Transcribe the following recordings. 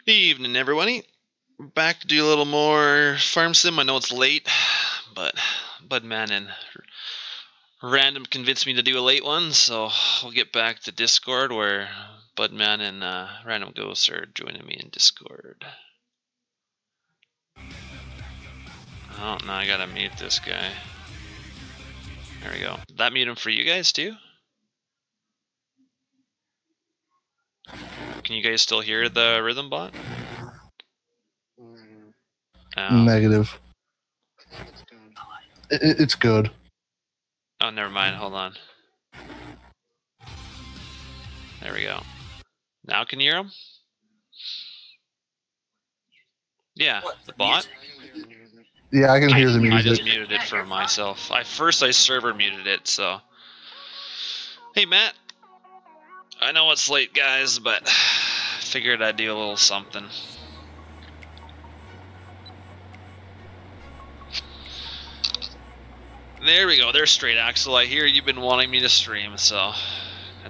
Evening, everybody. Back to do a little more farm sim. I know it's late, but Budman and Random convinced me to do a late one, so we'll get back to Discord where Budman and Random Ghosts are joining me in Discord. Oh, now I gotta mute this guy. There we go. Did that mute him for you guys too? Can you guys still hear the rhythm bot? Oh. Negative. It's good. Oh, never mind. Hold on. There we go. Now can you hear him? Yeah, the bot? Yeah, I can hear the music. I just muted it for myself. First I server muted it, so. Hey, Matt. I know it's late, guys, but figured I'd do a little something. There we go. There's Straight Axle. I hear you've been wanting me to stream, so I'll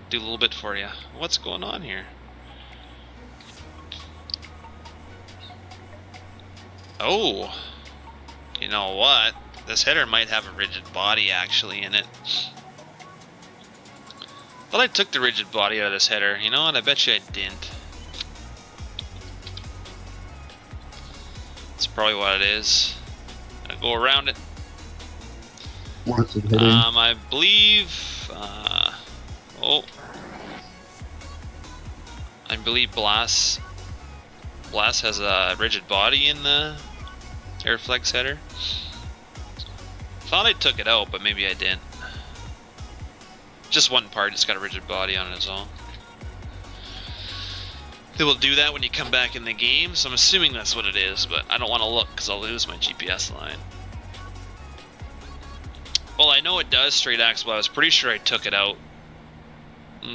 do a little bit for you. What's going on here? Oh, you know what? This header might have a rigid body actually in it. Thought I took the rigid body out of this header. You know what? I bet you I didn't. That's probably what it is. I'll go around it. What's it hitting? I believe. I believe Blast has a rigid body in the Airflex header. Thought I took it out, but maybe I didn't. Just one part, it's got a rigid body on it as well. They will do that when you come back in the game, so I'm assuming that's what it is, but I don't want to look because I'll lose my GPS line. Well, I know it does Straight Axle, but I was pretty sure I took it out.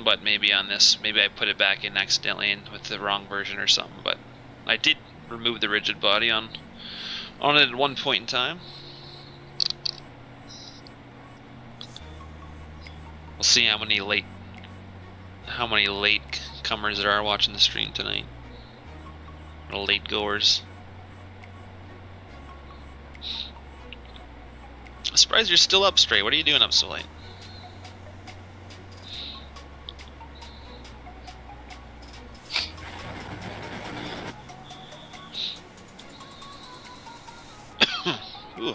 But maybe on this, maybe I put it back in accidentally and with the wrong version or something, but I did remove the rigid body on it at one point in time. We'll see how many late comers there are watching the stream tonight. Or late goers. I'm surprised you're still up, Straight. What are you doing up so late? Ooh.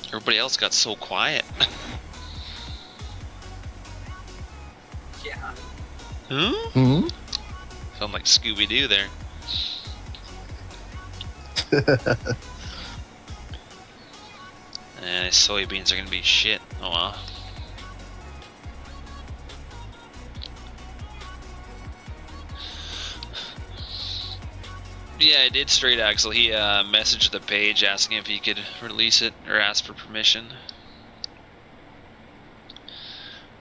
Everybody else got so quiet. Yeah. Hmm? Sound like Scooby-Doo there. Soybeans are gonna be shit. Oh well. Yeah, I did Straight Axle. He messaged the page asking if he could release it or ask for permission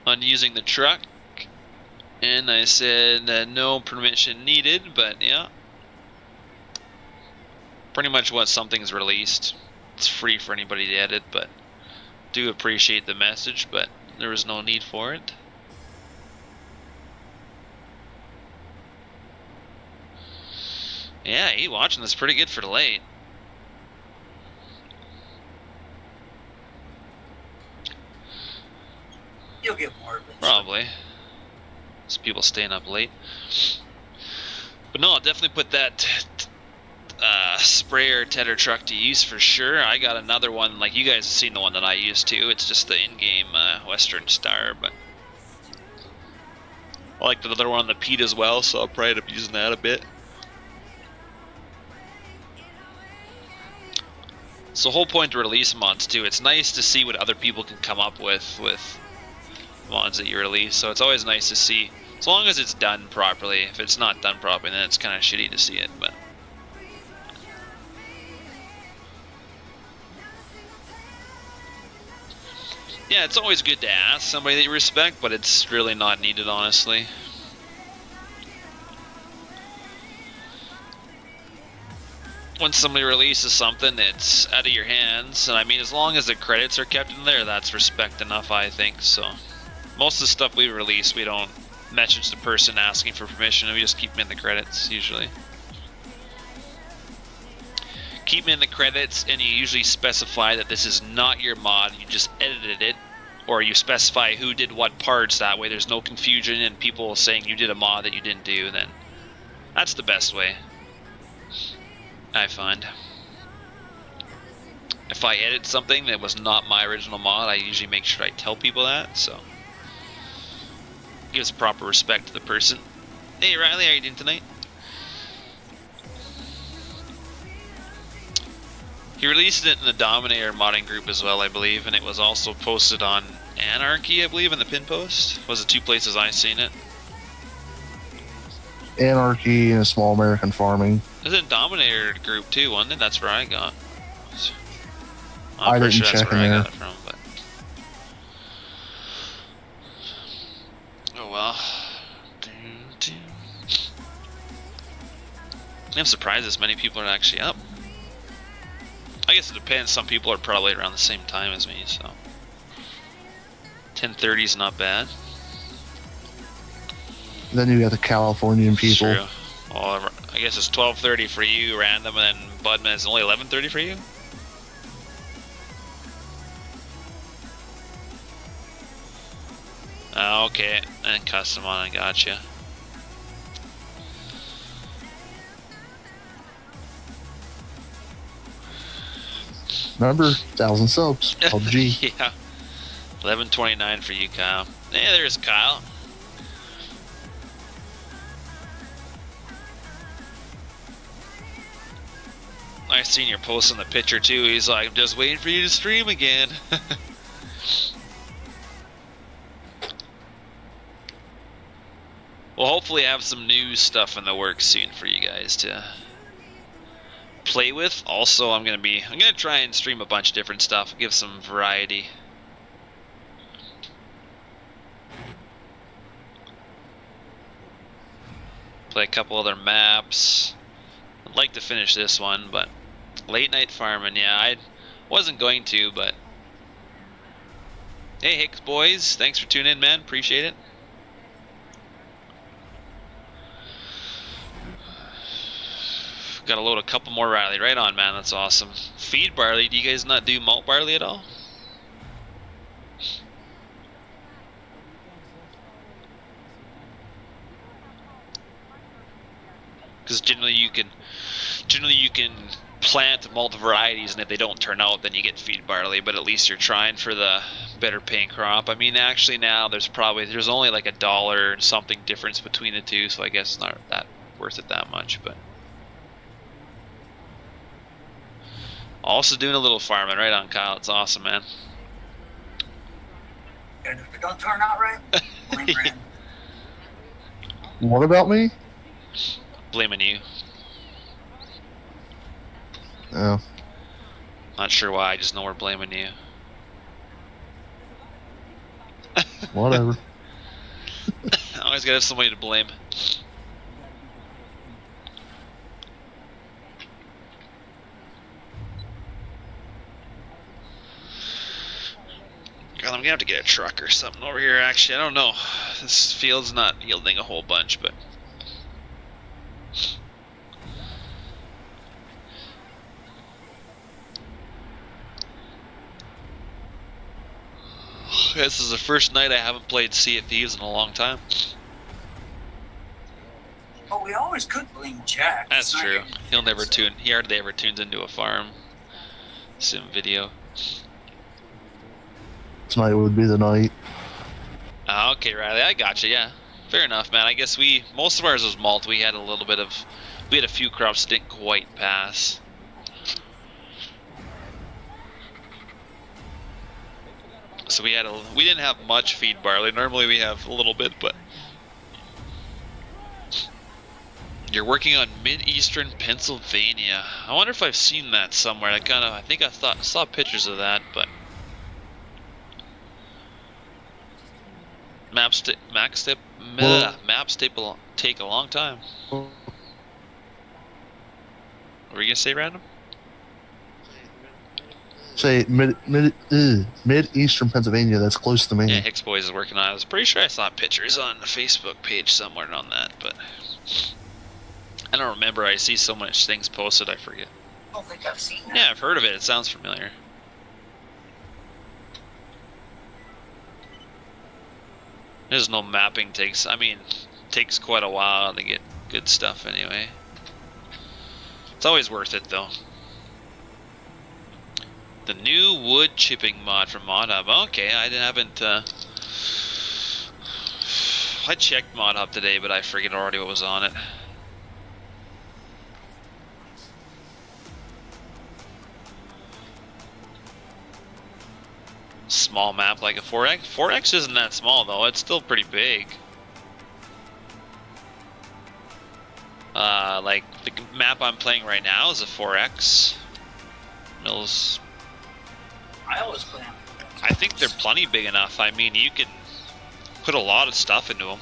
on using the truck, and I said no permission needed. But yeah, pretty much once something's released, it's free for anybody to edit. But do appreciate the message, but there was no need for it. Yeah, 8 watching this pretty good for the late. You'll get more of it. Probably. Just people staying up late. But no, I'll definitely put that sprayer tedder truck to use for sure. I got another one, like you guys have seen the one that I used too. It's just the in-game Western Star, but I like the other one on the Pete as well, so I'll probably end up using that a bit. So the whole point to release mods too, it's nice to see what other people can come up with mods that you release. So it's always nice to see, as long as it's done properly. If it's not done properly, then it's kind of shitty to see it. But yeah, it's always good to ask somebody that you respect, but it's really not needed, honestly. when somebody releases something, it's out of your hands. And I mean, as long as the credits are kept in there, that's respect enough, I think. So most of the stuff we release, we don't message the person asking for permission. We just keep them in the credits, usually. Keep them in the credits, and you usually specify that this is not your mod. You just edited it, or you specify who did what parts. That way there's no confusion and people saying you did a mod that you didn't do. Then that's the best way, I find. If I edit something that was not my original mod, I usually make sure I tell people that, so gives proper respect to the person. Hey Riley, how are you doing tonight? He released it in the Dominator modding group as well, I believe, and it was also posted on Anarchy, I believe, in the pin post. Was the two places I seen it. Anarchy and Small American Farming. It was in Dominator group too, wasn't it? That's where I got. I I'm pretty didn't sure that's check where in I there. got it from, but oh well. I'm surprised as many people are actually up. I guess it depends. Some people are probably around the same time as me, so 10:30 is not bad. Then you got the Californian people. True. Well, I guess it's 12:30 for you, random, and then Budman is only 11:30 for you. Okay, and custom on, I gotcha. Remember, 1,000 subs. PUBG. Yeah. 11:29 for you, Kyle. Hey, there's Kyle. I seen your post on the picture too. He's like, I'm just waiting for you to stream again. We'll hopefully have some new stuff in the works soon for you guys to play with. Also, I'm gonna try and stream a bunch of different stuff, give some variety. Play a couple other maps. I'd like to finish this one, but late night farming, yeah, I wasn't going to, but hey Hicks boys, thanks for tuning in, man, appreciate it. Gotta load a couple more Riley. Right on, man. That's awesome. Feed barley. Do you guys not do malt barley at all? Because generally you can plant malt varieties, and if they don't turn out, then you get feed barley. But at least you're trying for the better paying crop. I mean, actually now there's only like $1 and something difference between the two, so I guess it's not that worth it that much, but. Also doing a little farming, right on, Kyle. It's awesome, man. And if it don't turn out right, blame Brandon. What about me? Blaming you. Oh. Not sure why, I just know we're blaming you. Whatever. Always gotta have somebody to blame. God, I'm gonna have to get a truck or something over here. Actually, I don't know. This field's not yielding a whole bunch, but this is the first night I haven't played Sea of Thieves in a long time. But we always could blame Jack. That's It's not true. your He'll fault, never so. tune. He hardly ever tunes into a farm sim video. Tonight would be the night. Okay, Riley, I gotcha. Yeah, fair enough, man. I guess most of ours was malt. We had a few crops that didn't quite pass. So we didn't have much feed barley. Normally we have a little bit, but you're working on mid-eastern Pennsylvania. I wonder if I've seen that somewhere. I think I saw pictures of that, but maps take a long time. What were you gonna say, Random? Say mid-eastern Pennsylvania. That's close to me. Yeah, Hicks Boys is working on it. I was pretty sure I saw pictures on the Facebook page somewhere on that, but I don't remember. I see so much things posted, I forget. I don't think I've seen that. Yeah, I've heard of it. It sounds familiar. There's no mapping takes. I mean, takes quite a while to get good stuff anyway. It's always worth it though. The new wood chipping mod from Mod Hub. Okay, I haven't. I checked Mod Hub today, but I forget already what was on it. Small map like a 4X. 4X isn't that small though. It's still pretty big. Like the map I'm playing right now is a 4X. Mills. I always play them. I think they're plenty big enough. I mean, you can put a lot of stuff into them.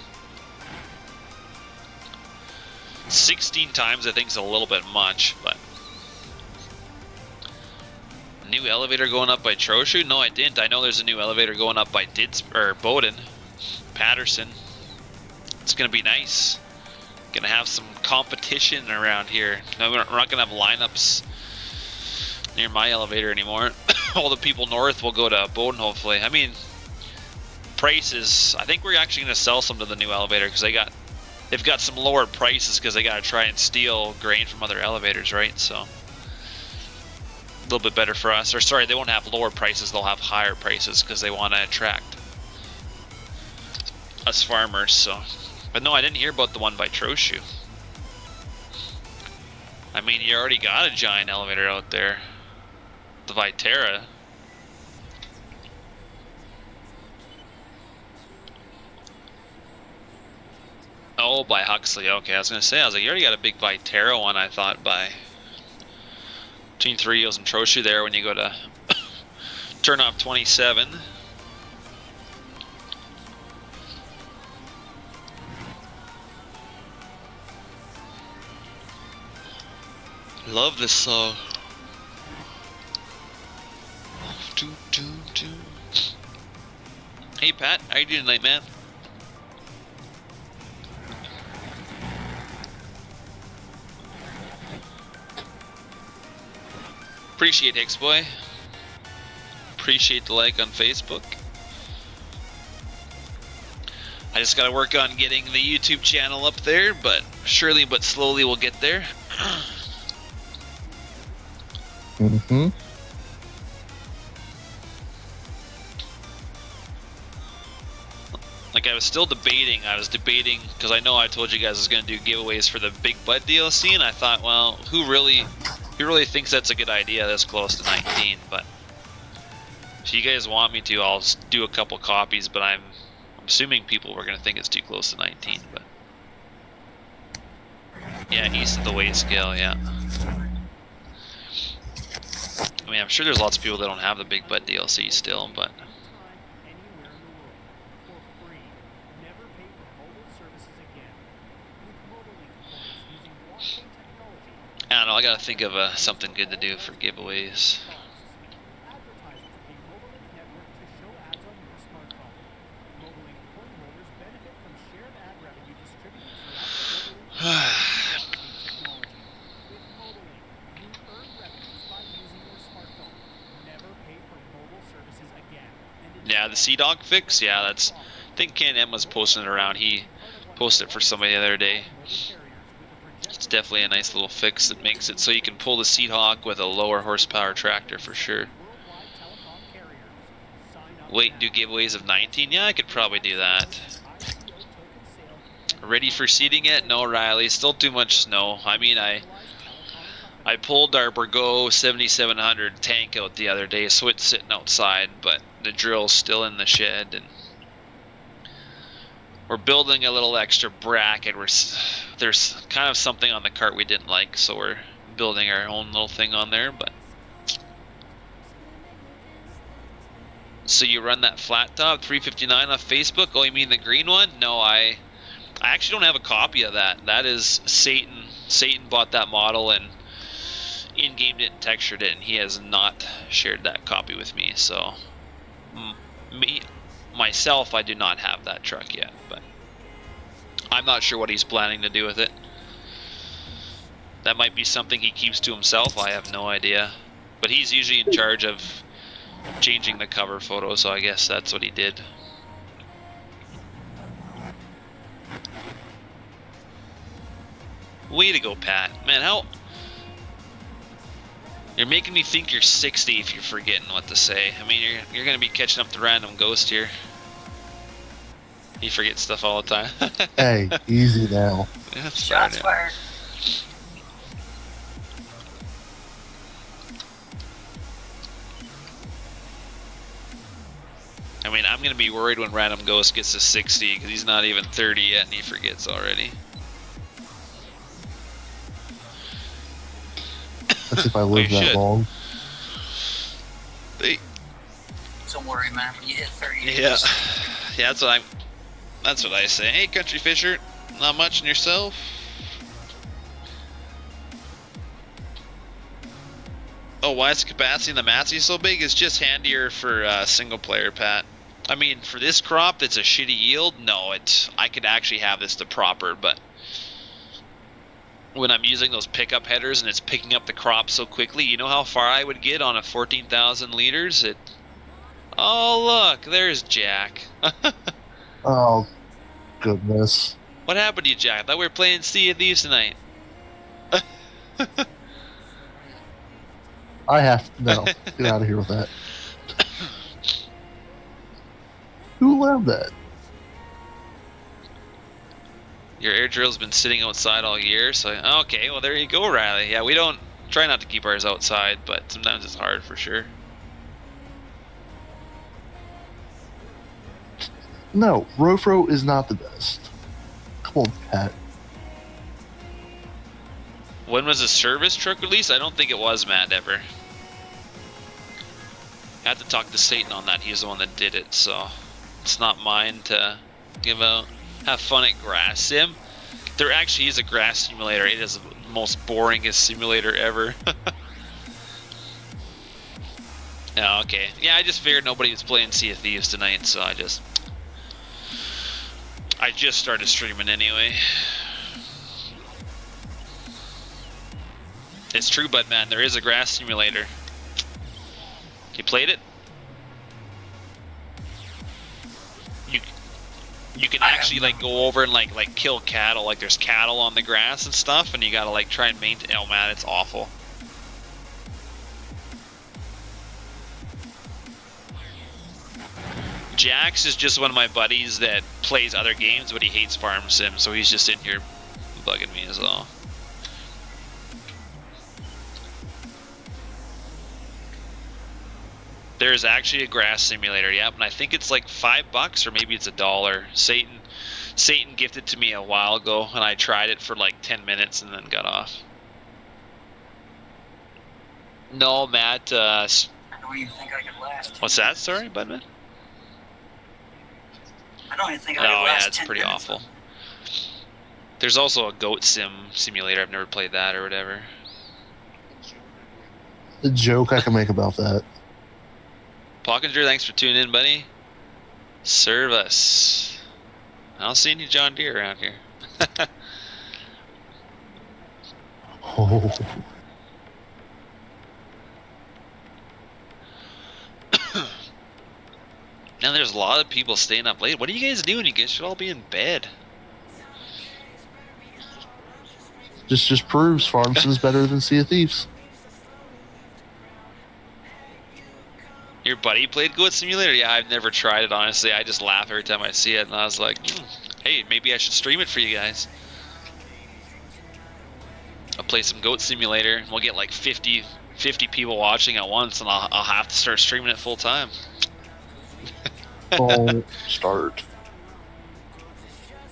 16 times I think is a little bit much, but new elevator going up by Troshu? No, I didn't. I know there's a new elevator going up by Bowden, Patterson. It's gonna be nice. Gonna have some competition around here. No, we're not gonna have lineups near my elevator anymore. All the people north will go to Bowden, hopefully. I mean, prices. I think we're actually gonna sell some to the new elevator because they've got some lower prices because they gotta try and steal grain from other elevators, right? So a little bit better for us. Or sorry, they won't have lower prices. They'll have higher prices because they want to attract us farmers. So, but no, I didn't hear about the one by Troshu. I mean, you already got a giant elevator out there. The Viterra. Oh, by Huxley. Okay, I was gonna say, you already got a big Viterra one, I thought, by between Three Hills and Troshu there when you go to turn off 27. Love this song. Hey Pat, how you doing tonight, man? Appreciate Hicks Boy. Appreciate the like on Facebook. I just gotta work on getting the YouTube channel up there, but surely but slowly we'll get there. Mm-hmm. Like I was debating because I know I told you guys I was gonna do giveaways for the Big Bud DLC, and I thought, well, who really thinks that's a good idea this close to 19? But if you guys want me to, I'll do a couple copies, but I'm assuming people were gonna think it's too close to 19. But yeah, east of the weight scale, yeah. I mean, I'm sure there's lots of people that don't have the Big Bud DLC still, but I don't know, I gotta think of something good to do for giveaways. Yeah, the Sea-Dog fix, yeah, I think Ken M was posting it around. He posted it for somebody the other day. It's definitely a nice little fix that makes it so you can pull the Seahawk with a lower horsepower tractor for sure. Wait, do giveaways of 19? Yeah, I could probably do that. Ready for seeding yet? No, Riley, still too much snow. I mean, I pulled our Burgo 7700 tank out the other day, so it's sitting outside, but the drill's still in the shed, and we're building a little extra bracket. There's kind of something on the cart we didn't like, so we're building our own little thing on there. But so you run that flat top 359 off Facebook? Oh, you mean the green one? No, I actually don't have a copy of that. That is Satan. Satan bought that model, and in-game didn't textured it, and he has not shared that copy with me. So, myself, I do not have that truck yet, but I'm not sure what he's planning to do with it. That might be something he keeps to himself. I have no idea. But he's usually in charge of changing the cover photo, so I guess that's what he did. Way to go, Pat. Man, how... You're making me think you're 60 if you're forgetting what to say. I mean, you're going to be catching up to random ghost here. You forget stuff all the time. Hey, easy now. Yeah, that's Shots fine, yeah. fired. I mean, I'm going to be worried when Random Ghost gets to 60 because he's not even 30 yet and he forgets already. That's if I live You that should. long. Don't worry, man. When you hit 30, Yeah, yeah, that's what I say. Hey, Country Fisher, not much in yourself? Oh, why is the capacity in the Massey so big? It's just handier for single player, Pat. I mean, for this crop, it's a shitty yield. No, I could actually have this the proper, but when I'm using those pickup headers and it's picking up the crop so quickly, you know how far I would get on a 14,000 liters? Oh, look, there's Jack. Oh, goodness. What happened to you, Jack? I thought we were playing Sea of Thieves tonight. I have to... No, get out of here with that. Who allowed that? Your air drill's been sitting outside all year, so okay, well there you go, Riley. Yeah, we don't try not to keep ours outside, but sometimes it's hard for sure. No, Rofro is not the best. Come on, Pat. When was the service truck released? I don't think it was, Matt, ever. I had to talk to Satan on that. He's the one that did it, so it's not mine to give out. Have fun at Grass Sim. There actually is a grass simulator. It is the most boringest simulator ever. Oh, okay. Yeah, I just figured nobody was playing Sea of Thieves tonight, so I just started streaming anyway. It's true, Bud Man. There is a grass simulator. You played it? You can actually like go over and like kill cattle. Like there's cattle on the grass and stuff, and you gotta like try and maintain. Oh man, it's awful. Jax is just one of my buddies that plays other games, but he hates Farm Sim, so he's just in here bugging me as well. There's actually a grass simulator, yep, and I think it's like $5 or maybe it's $1. Satan gifted to me a while ago, and I tried it for like 10 minutes and then got off. No, Matt. I don't even think I could last. What's that? Sorry, Budman? I don't even think I could Oh last. yeah, it's 10 pretty minutes. awful. There's also a goat simulator. I've never played that or whatever. The joke I can make about that. Pockinger, thanks for tuning in, buddy. Serve us. I don't see any John Deere around here. Oh. Now there's a lot of people staying up late. What are you guys doing? You guys should all be in bed. Just proves Farm Sim's better than Sea of Thieves. Your buddy played Goat Simulator? Yeah, I've never tried it, honestly. I just laugh every time I see it, and I was like, hey, maybe I should stream it for you guys. I'll play some Goat Simulator, and we'll get like 50 people watching at once, and I'll have to start streaming it full time. Don't start.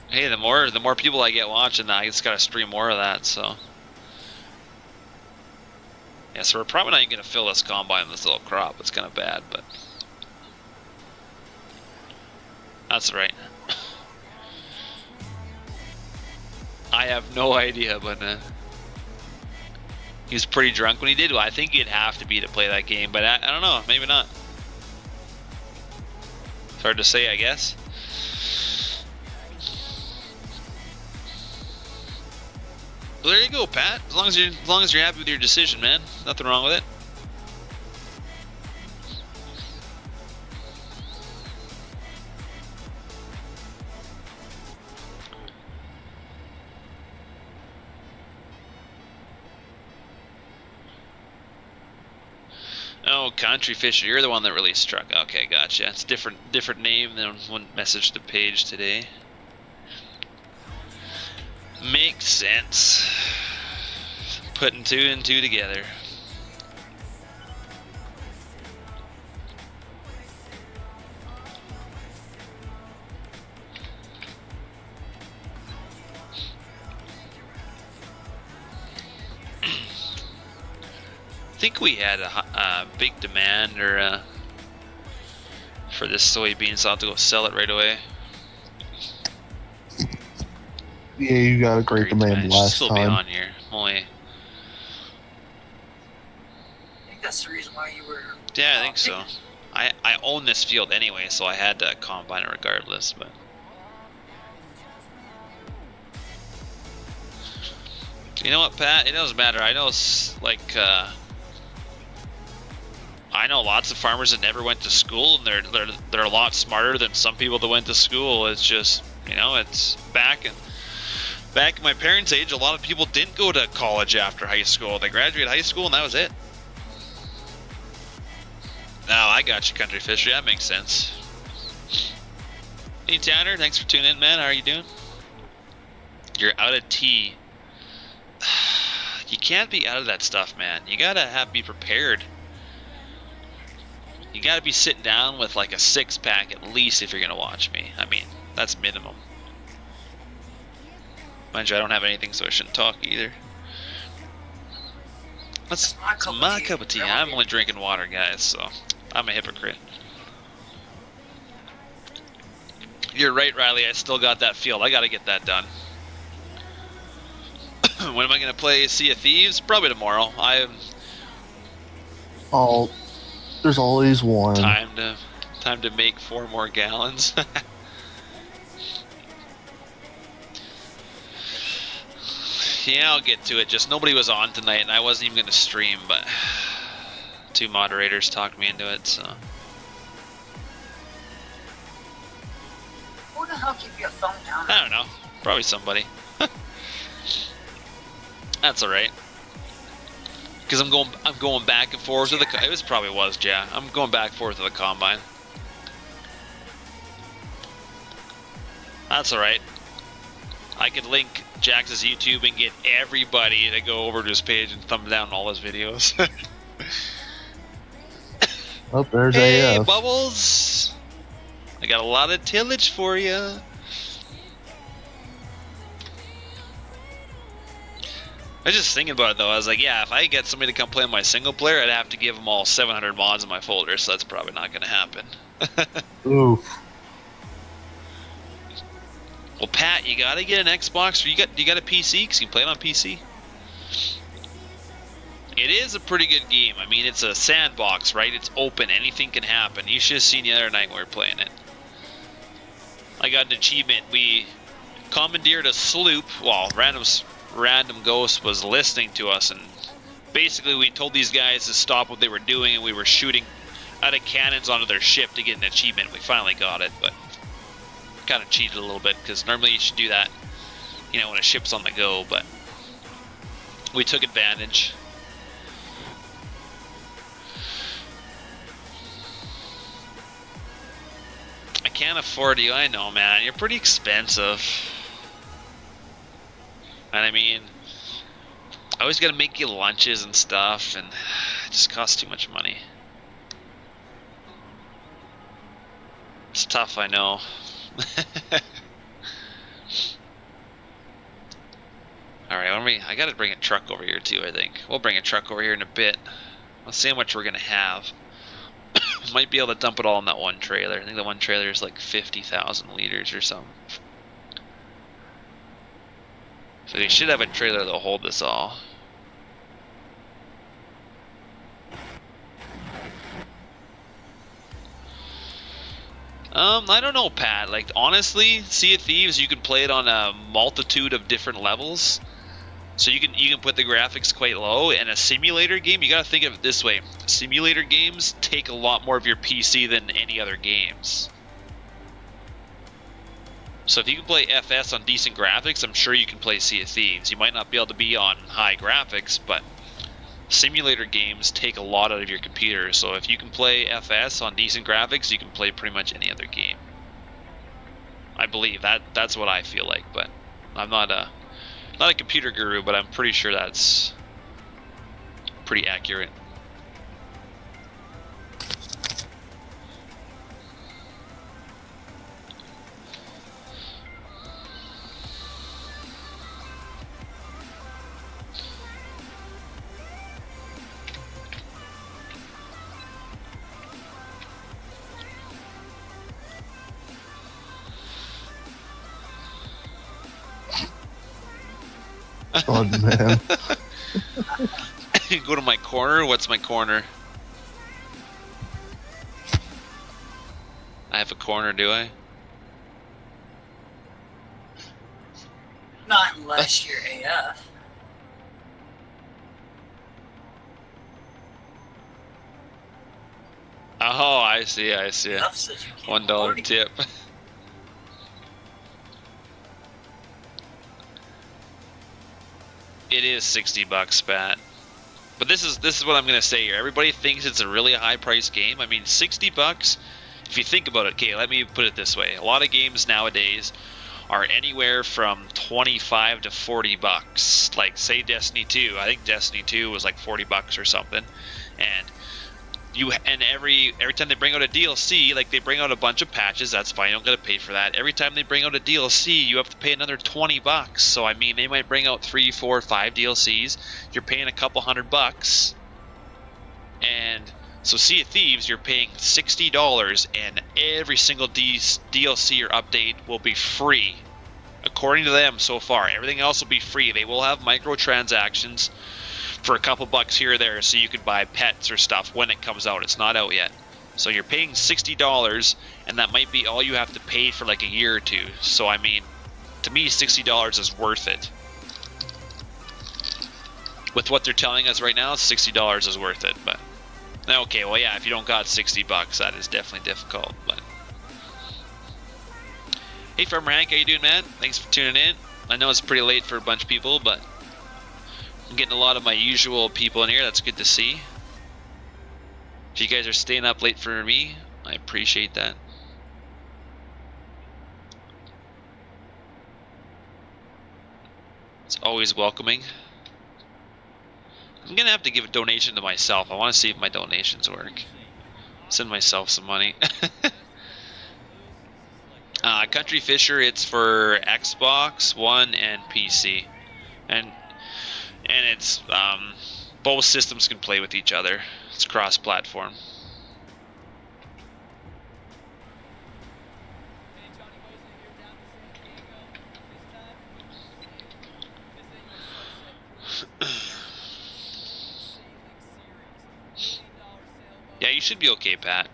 Hey, the more people I get watching, I just gotta stream more of that, so. Yeah, so we're probably not even gonna fill this combine with this little crop. It's kind of bad, but that's right. I have no idea, but He was pretty drunk when he did. Well, I think he'd have to be to play that game, but I don't know. Maybe not. It's hard to say, I guess. Well, there you go, Pat. As long as you're happy with your decision, man. Nothing wrong with it. Oh, Country Fisher, you're the one that really struck. Okay, gotcha. It's different name than one message the page today. Makes sense. Putting 2 and 2 together. I think we had a big demand for this soybean, so I'll have to go sell it right away. Yeah, you got a great demand last still time. Be on here. Only. I think that's the reason why you were. Yeah, I think so. I own this field anyway, so I had to combine it regardless. But you know what, Pat? It doesn't matter. I know, like, I know lots of farmers that never went to school, and they're a lot smarter than some people that went to school. It's just, you know, it's back in my parents' age, a lot of people didn't go to college after high school. They graduated high school and that was it. Now I got you, Country Fisher. That makes sense. Hey Tanner, thanks for tuning in, man. How are you doing? You're out of tea. You can't be out of that stuff, man. You gotta be prepared. You gotta be sitting down with like a 6-pack at least if you're gonna watch me. I mean, that's minimum. Mind you, I don't have anything, so I shouldn't talk either. That's my cup of tea. I'm only drinking water, guys, so I'm a hypocrite. You're right, Riley. I still got that field. I gotta get that done. When am I gonna play Sea of Thieves? Probably tomorrow. Oh, there's always one. Time to make 4 more gallons. Yeah, I'll get to it. Just nobody was on tonight, and I wasn't even going to stream, but 2 moderators talked me into it, so. Who the hell keep your phone down? I don't know. Probably somebody. That's all right. Because I'm going back and forth to the. It probably was, yeah. I'm going back and forth to the combine. That's all right. I could link Jax's YouTube and get everybody to go over to his page and thumb down all his videos. Oh, there's hey, AF. Bubbles! I got a lot of tillage for you. I was just thinking about it though. I was like, yeah, if I get somebody to come play my single player, I'd have to give them all 700 mods in my folder, so that's probably not going to happen. Oof. Well, Pat, you gotta get an Xbox, or you got a PC, because you can play it on PC. It is a pretty good game. I mean, it's a sandbox, right? It's open. Anything can happen. You should have seen the other night when we were playing it. I got an achievement. We commandeered a sloop. Well, random ghost was listening to us, and basically we told these guys to stop what they were doing, and we were shooting out of cannons onto their ship to get an achievement. We finally got it, but kind of cheated a little bit, because normally you should do that, you know, when a ship's on the go, but we took advantage. I can't afford you. I know, man. You're pretty expensive. And I mean, I always gotta make you lunches and stuff, and it just costs too much money. It's tough, I know. Alright, I gotta bring a truck over here too, I think. We'll bring a truck over here in a bit. Let's see how much we're gonna have. Might be able to dump it all in that one trailer. I think that one trailer is like 50,000 liters or something. So we should have a trailer that'll hold this all. I don't know, Pat. Like, honestly, Sea of Thieves, you can play it on a multitude of different levels. So you can put the graphics quite low. And a simulator game, you gotta think of it this way: simulator games take a lot more of your PC than any other games. So if you can play FS on decent graphics, I'm sure you can play Sea of Thieves. You might not be able to be on high graphics, but simulator games take a lot out of your computer. So if you can play FS on decent graphics, you can play pretty much any other game. I believe that's what I feel like, but I'm not a computer guru, but I'm pretty sure that's pretty accurate. Oh, man. Go to my corner. What's my corner? I have a corner, do I? Not unless you're AF. Oh, I see. I see. Enough says you can't $1 afford it. tip. It is $60, Pat. But this is what I'm gonna say here. Everybody thinks it's a really high price game. I mean, $60. If you think about it, okay, let me put it this way: a lot of games nowadays are anywhere from 25 to 40 bucks. Like, say Destiny 2. I think Destiny 2 was like 40 bucks or something. And every time they bring out a DLC, like they bring out a bunch of patches, that's fine, you don't gotta pay for that. Every time they bring out a DLC, you have to pay another 20 bucks. So I mean, they might bring out 3, 4, 5 DLCs. You're paying a couple $100. And so Sea of Thieves, you're paying $60, and every single DLC or update will be free. According to them so far, everything else will be free. They will have microtransactions for a couple bucks here or there, so you could buy pets or stuff when it comes out. It's not out yet. So you're paying $60, and that might be all you have to pay for like a year or two. So I mean, to me, $60 is worth it. With what they're telling us right now, $60 is worth it. But okay, well, yeah, if you don't got $60, that is definitely difficult. But hey, Farmer Hank, how you doing, man? Thanks for tuning in. I know it's pretty late for a bunch of people, but I'm getting a lot of my usual people in here. That's good to see. If you guys are staying up late for me, I appreciate that. It's always welcoming. I'm gonna have to give a donation to myself. I want to see if my donations work. Send myself some money. Country Fisher, it's for Xbox One and PC, and it's both systems can play with each other. It's cross-platform. Yeah, you should be okay, Pat.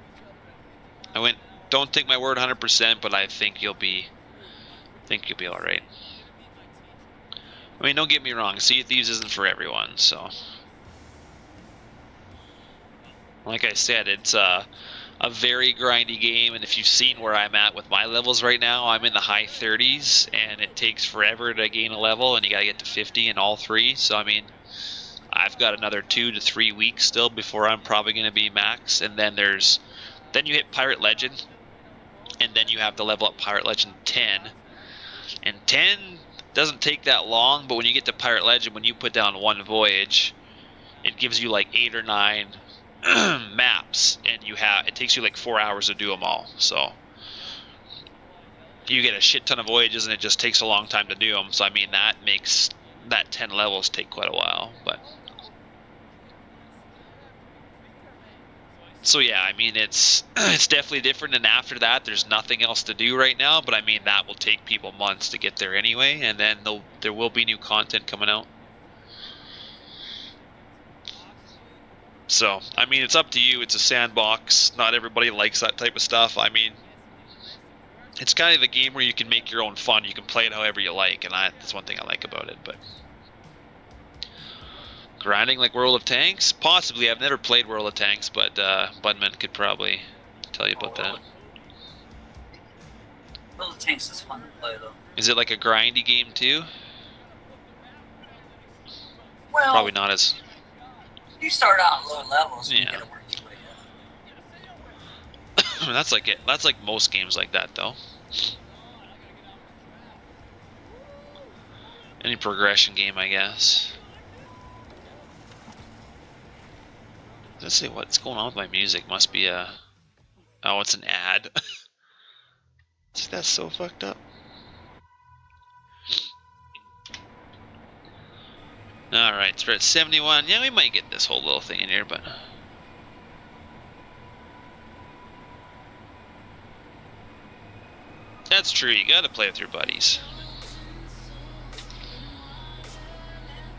Don't take my word 100%, but I think you'll be all right. I mean, don't get me wrong, Sea of Thieves isn't for everyone, so. Like I said, it's a very grindy game, and if you've seen where I'm at with my levels right now, I'm in the high 30s, and it takes forever to gain a level, and you gotta get to 50 in all three. So I mean, I've got another 2 to 3 weeks still before I'm probably gonna be max, and then you hit Pirate Legend, and then you have to level up Pirate Legend 10, and 10 doesn't take that long, but when you get to Pirate Legend, when you put down one voyage, it gives you like 8 or 9 maps, and it takes you like 4 hours to do them all. So you get a shit ton of voyages, and it just takes a long time to do them. So I mean, that makes that 10 levels take quite a while. But so yeah, I mean, it's definitely different, and after that there's nothing else to do right now, but I mean, that will take people months to get there anyway, and then there will be new content coming out. So I mean, it's up to you. It's a sandbox. Not everybody likes that type of stuff. I mean, It's kind of a game where you can make your own fun. You can play it however you like, and that's one thing I like about it. But grinding like World of Tanks? Possibly. I've never played World of Tanks, but Budman could probably tell you about that. World of Tanks is fun to play, though. Is it like a grindy game too? Well, probably not as. You start out at low levels and Yeah. you gotta work your way up. That's like it. That's like most games like that, though. Any progression game, I guess. Let's see what's going on with my music. Must be a. Oh, it's an ad. That's so fucked up. Alright, so we're at 71. Yeah, we might get this whole little thing in here, but. That's true, you gotta play with your buddies.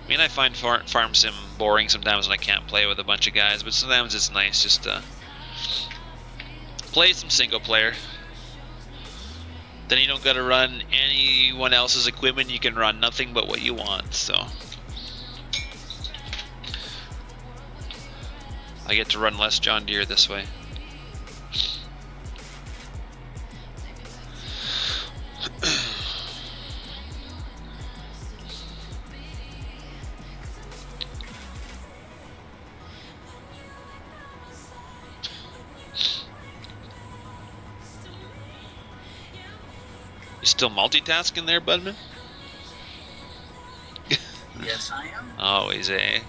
I mean, I find Farm Sim boring sometimes when I can't play with a bunch of guys, but sometimes it's nice just to play some single player. Then you don't gotta run anyone else's equipment, you can run nothing but what you want, so. I get to run less John Deere this way. You still multitasking there, Budman? Yes, I am. Always, eh?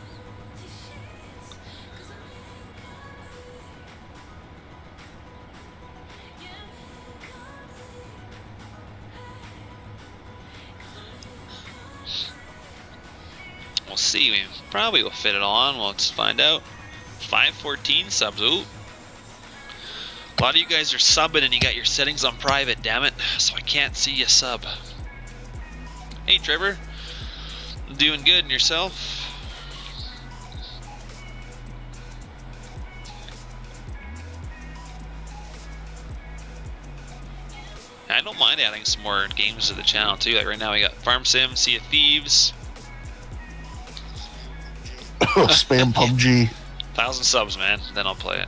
We'll see. We probably will fit it on. Let's find out. 514 subs. Ooh. A lot of you guys are subbing and you got your settings on private, damn it. So I can't see you sub. Hey, Trevor. Doing good, and yourself? I don't mind adding some more games to the channel too. Like right now we got Farm Sim, Sea of Thieves. Spam PUBG. 1,000 subs, man. Then I'll play it.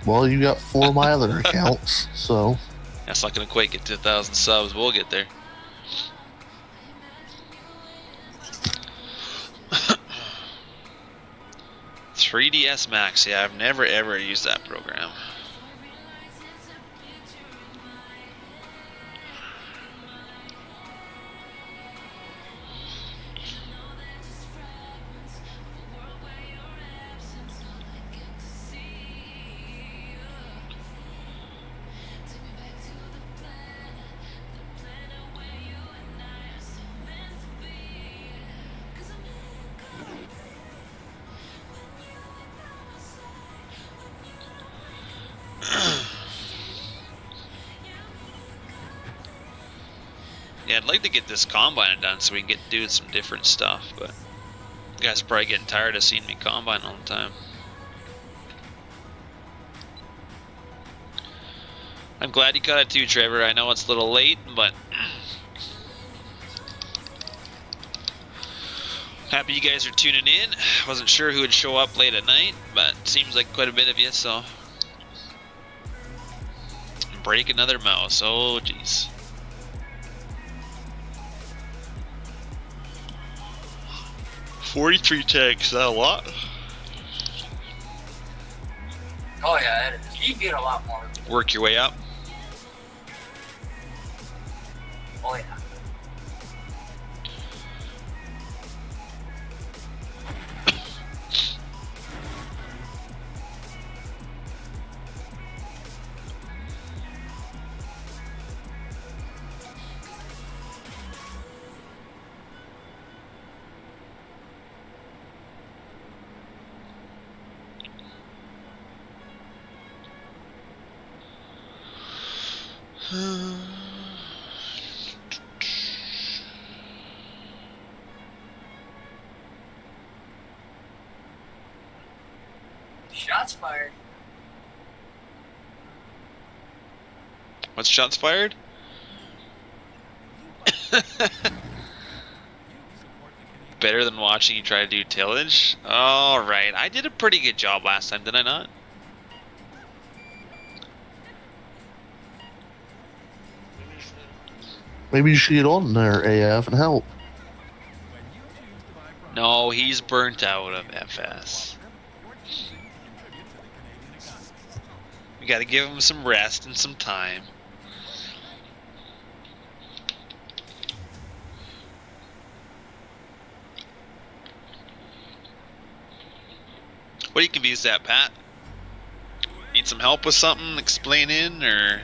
Well, you got 4 of my other accounts, so. That's not gonna quite get to 1,000 subs. We'll get there. $3DS Max. Yeah, I've never ever used that program. Yeah, I'd like to get this combine done so we can get doing some different stuff, but you guys are probably getting tired of seeing me combine all the time. I'm glad you got it too, Trevor. I know it's a little late, but happy you guys are tuning in. Wasn't sure who would show up late at night, but seems like quite a bit of you, so. Break another mouse. Oh, jeez. $43 tags, is that a lot? Oh yeah, it is. You get a lot more. Work your way up. Oh yeah. Shots fired. What's shots fired? Better than watching you try to do tillage? Alright, I did a pretty good job last time, did I not? Maybe you should get on there, AF, and help. No, he's burnt out of FS. We gotta give him some rest and some time. What are you confused at, Pat? Need some help with something, explaining, or...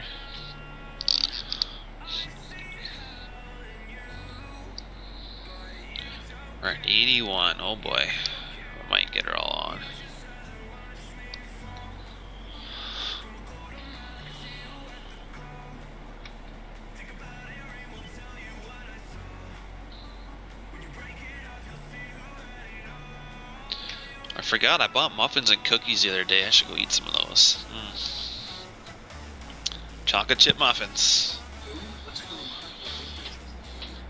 We're at 81, oh boy. I might get her all on. I forgot I bought muffins and cookies the other day. I should go eat some of those. Chocolate chip muffins.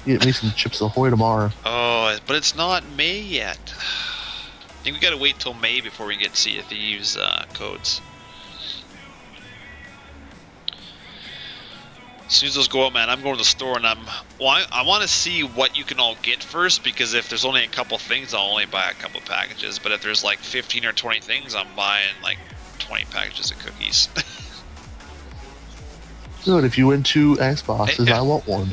Get me some Chips Ahoy tomorrow. Oh, but it's not May yet. I think we gotta wait till May before we get Sea of Thieves codes. As soon as those go out, man, I'm going to the store and I want to see what you can all get first, because if there's only a couple things, I'll only buy a couple packages. But if there's like 15 or 20 things, I'm buying like 20 packages of cookies. Good, if you win 2 Xboxes, Hey, I want one.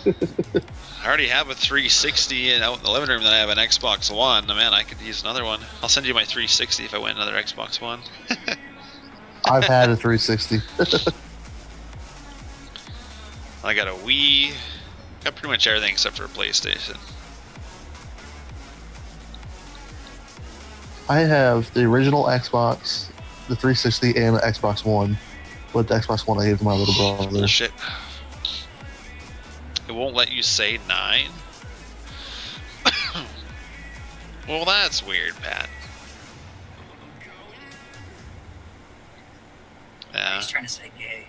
I already have a 360 and out in the living room that I have an Xbox One. Man, I could use another one. I'll send you my 360 if I win another Xbox One. I've had a 360. I got a Wii. Got pretty much everything except for a PlayStation. I have the original Xbox, the 360, and the Xbox One. But the Xbox One I gave to my little brother. Bullshit. It won't let you say 9? Well, that's weird, Pat. Yeah. He's trying to say gay.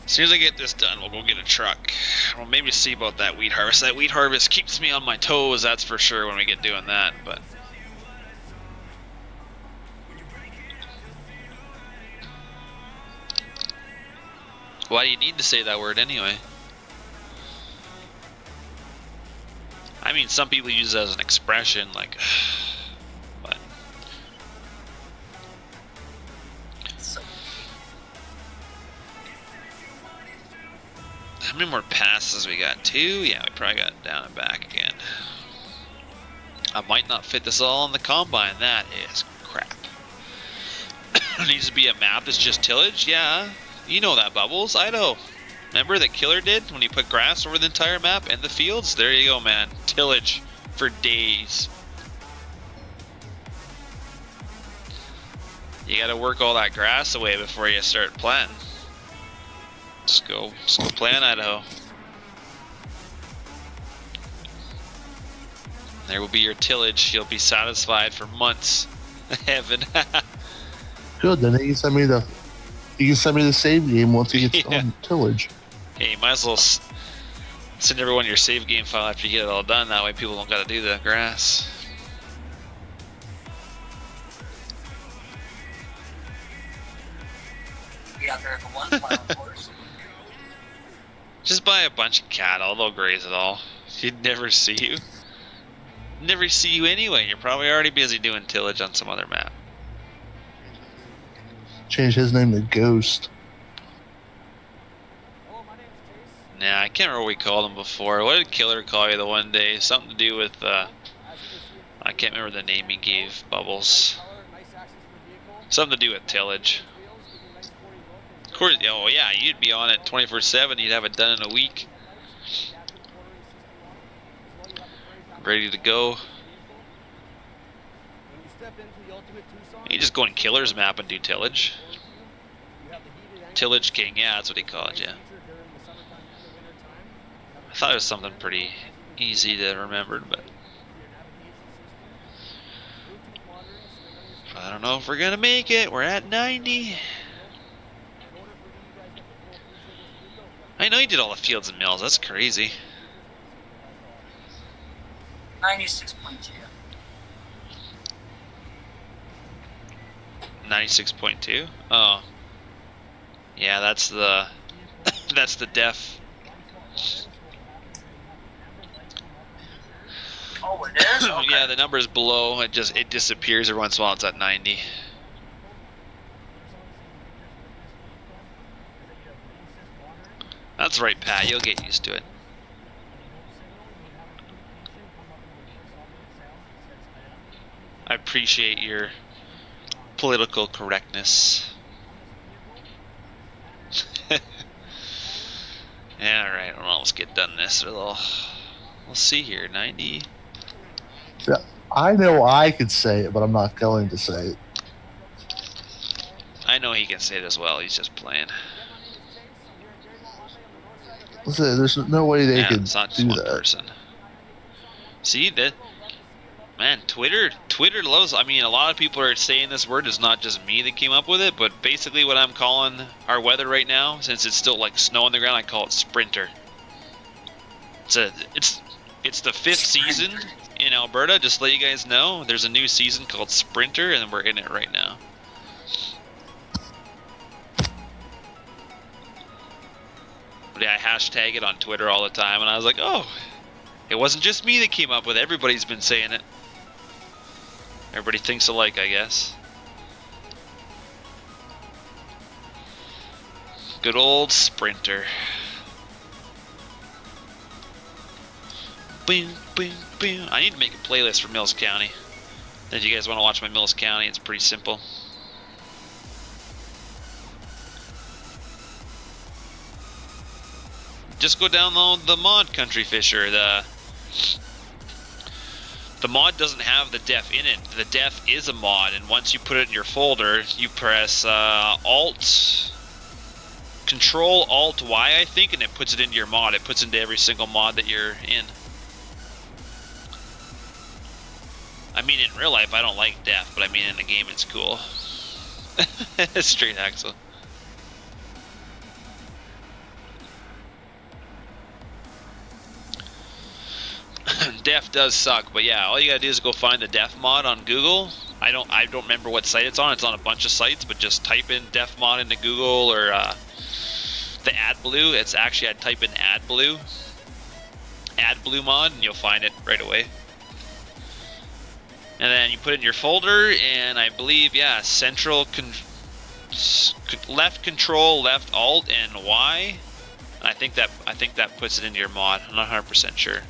As soon as I get this done, we'll go get a truck. We'll maybe see about that wheat harvest. That wheat harvest keeps me on my toes, that's for sure, when we get doing that, but... Why do you need to say that word anyway? I mean, some people use it as an expression, like... But... So, How many more passes we got? 2? Yeah, we probably got down and back again. I might not fit this all on the combine. That is crap. It needs to be a map that's just tillage? Yeah. You know that, Bubbles. Idaho. Remember that Killer did when he put grass over the entire map and the fields? There you go, man. Tillage for days. You gotta work all that grass away before you start planting. Let's go play in Idaho. There will be your tillage. You'll be satisfied for months. Heaven. Good, then you can send me the save game once you get on tillage. Hey, you might as well send everyone your save game file after you get it all done. That way people don't gotta do the grass. be out there at the one plowing horse. Just buy a bunch of cattle, they'll graze it all. You'd never see you. Never see you anyway. You're probably already busy doing tillage on some other map. Change his name to Ghost. Nah, I can't remember what we called him before. What did Killer call you the one day? Something to do with, I can't remember the name he gave Bubbles. Something to do with tillage. Of course, oh yeah, you'd be on it 24/7. You'd have it done in a week. Ready to go. You just go in Killer's map and do tillage. Tillage King, yeah, that's what he called it, yeah. I thought it was something pretty easy to remember, but I don't know if we're gonna make it. We're at 90. I know he did all the fields and mills. That's crazy. 96.2. 96.2. Oh, yeah, that's the that's the def. Oh, it is? Okay. Yeah, the number is below. It disappears every once in a while. It's at 90. That's right, Pat. You'll get used to it. I appreciate your political correctness. Yeah, alright, we'll almost get done this. We'll see here. 90. Yeah, I know I could say it, but I'm not going to say it. I know he can say it as well. He's just playing. Listen, there's no way they Yeah, could it's not just do one that. person. See that? Man, Twitter loves. I mean, a lot of people are saying this word. It's not just me that came up with it, but basically, what I'm calling our weather right now, since it's still like snow on the ground, I call it sprinter. It's the 5th season in Alberta. Just to let you guys know, there's a new season called Sprinter, and we're in it right now. But yeah, I hashtag it on Twitter all the time, and I was like, oh, it wasn't just me that came up with it. Everybody's been saying it. Everybody thinks alike, I guess. Good old Sprinter. Boom, boom, boom. I need to make a playlist for Mills County. If you guys want to watch my Mills County, it's pretty simple. Just go download the mod Country Fisher. The mod doesn't have the def in it. The def is a mod, and once you put it in your folder, you press Control Alt Y, I think, and it puts it into your mod. It puts into every single mod that you're in. I mean, in real life, I don't like def, but I mean, in the game, it's cool. Straight axle. Def does suck, but yeah, all you gotta do is go find the def mod on Google. I don't remember what site it's on. It's on a bunch of sites, but just type in def mod into Google or the AdBlue. It's actually, I'd type in AdBlue mod, and you'll find it right away. And then you put it in your folder, and I believe, yeah, left control, left alt, and Y. I think that puts it into your mod. I'm not 100% sure.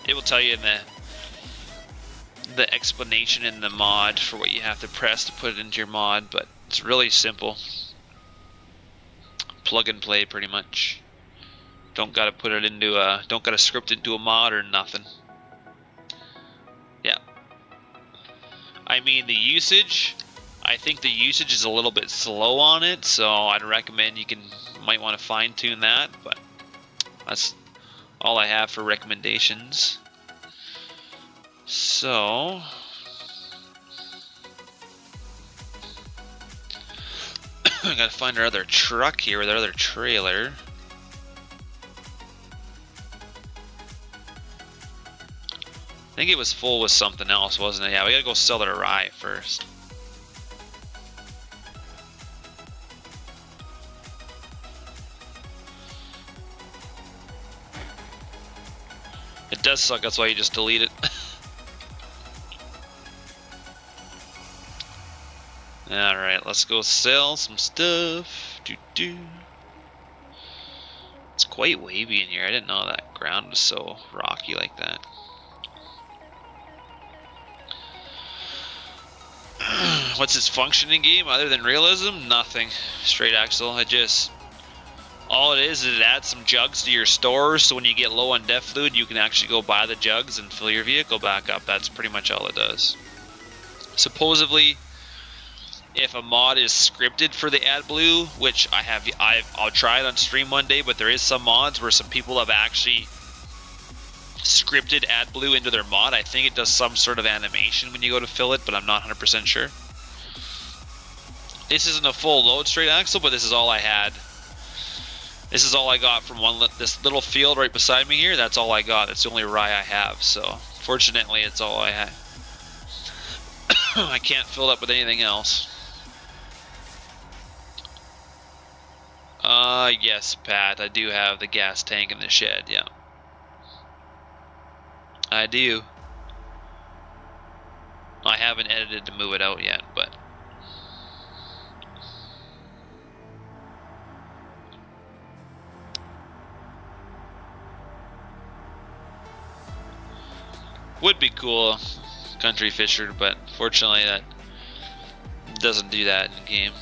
It will tell you in the explanation in the mod for what you have to press to put it into your mod, but it's really simple. Plug and play, pretty much. Don't gotta put it into don't gotta script it into a mod or nothing. Yeah. I mean, the usage, I think the usage is a little bit slow on it, so I'd recommend might want to fine tune that, but that's all I have for recommendations. So I gotta find our other truck here with our other trailer. I think it was full with something else, wasn't it? Yeah, we gotta go sell it a rye first. It does suck, that's why you just delete it. Alright, let's go sell some stuff. It's quite wavy in here. I didn't know that ground was so rocky like that. What's its functioning game other than realism? Nothing. Straight axle. All it is it adds some jugs to your store, so when you get low on def fluid, you can actually go buy the jugs and fill your vehicle back up. That's pretty much all it does. Supposedly, if a mod is scripted for the AdBlue, which I'll try it on stream one day, but there is some mods where some people have actually scripted AdBlue into their mod. I think it does some sort of animation when you go to fill it, but I'm not 100% sure. This isn't a full load straight axle, but this is all I had. This is all I got from this little field right beside me here. That's all I got. That's the only rye I have. So fortunately, it's all I had. I can't fill it up with anything else. Yes, Pat. I do have the gas tank in the shed. Yeah, I do. I haven't edited to move it out yet, but. Would be cool, Country Fisher, but fortunately that doesn't do that in game.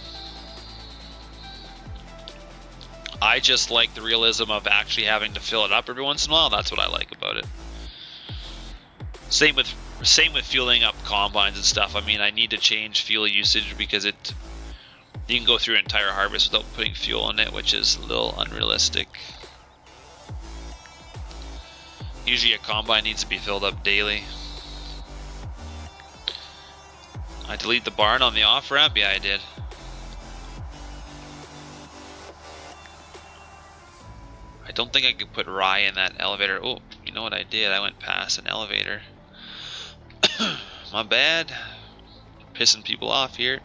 I just like the realism of actually having to fill it up every once in a while. That's what I like about it. Same with fueling up combines and stuff. I mean, I need to change fuel usage because you can go through an entire harvest without putting fuel in it, which is a little unrealistic. Usually a combine needs to be filled up daily. I delete the barn on the off ramp? Yeah, I did. I don't think I could put rye in that elevator. Oh, you know what I did? I went past an elevator. My bad. Pissing people off here.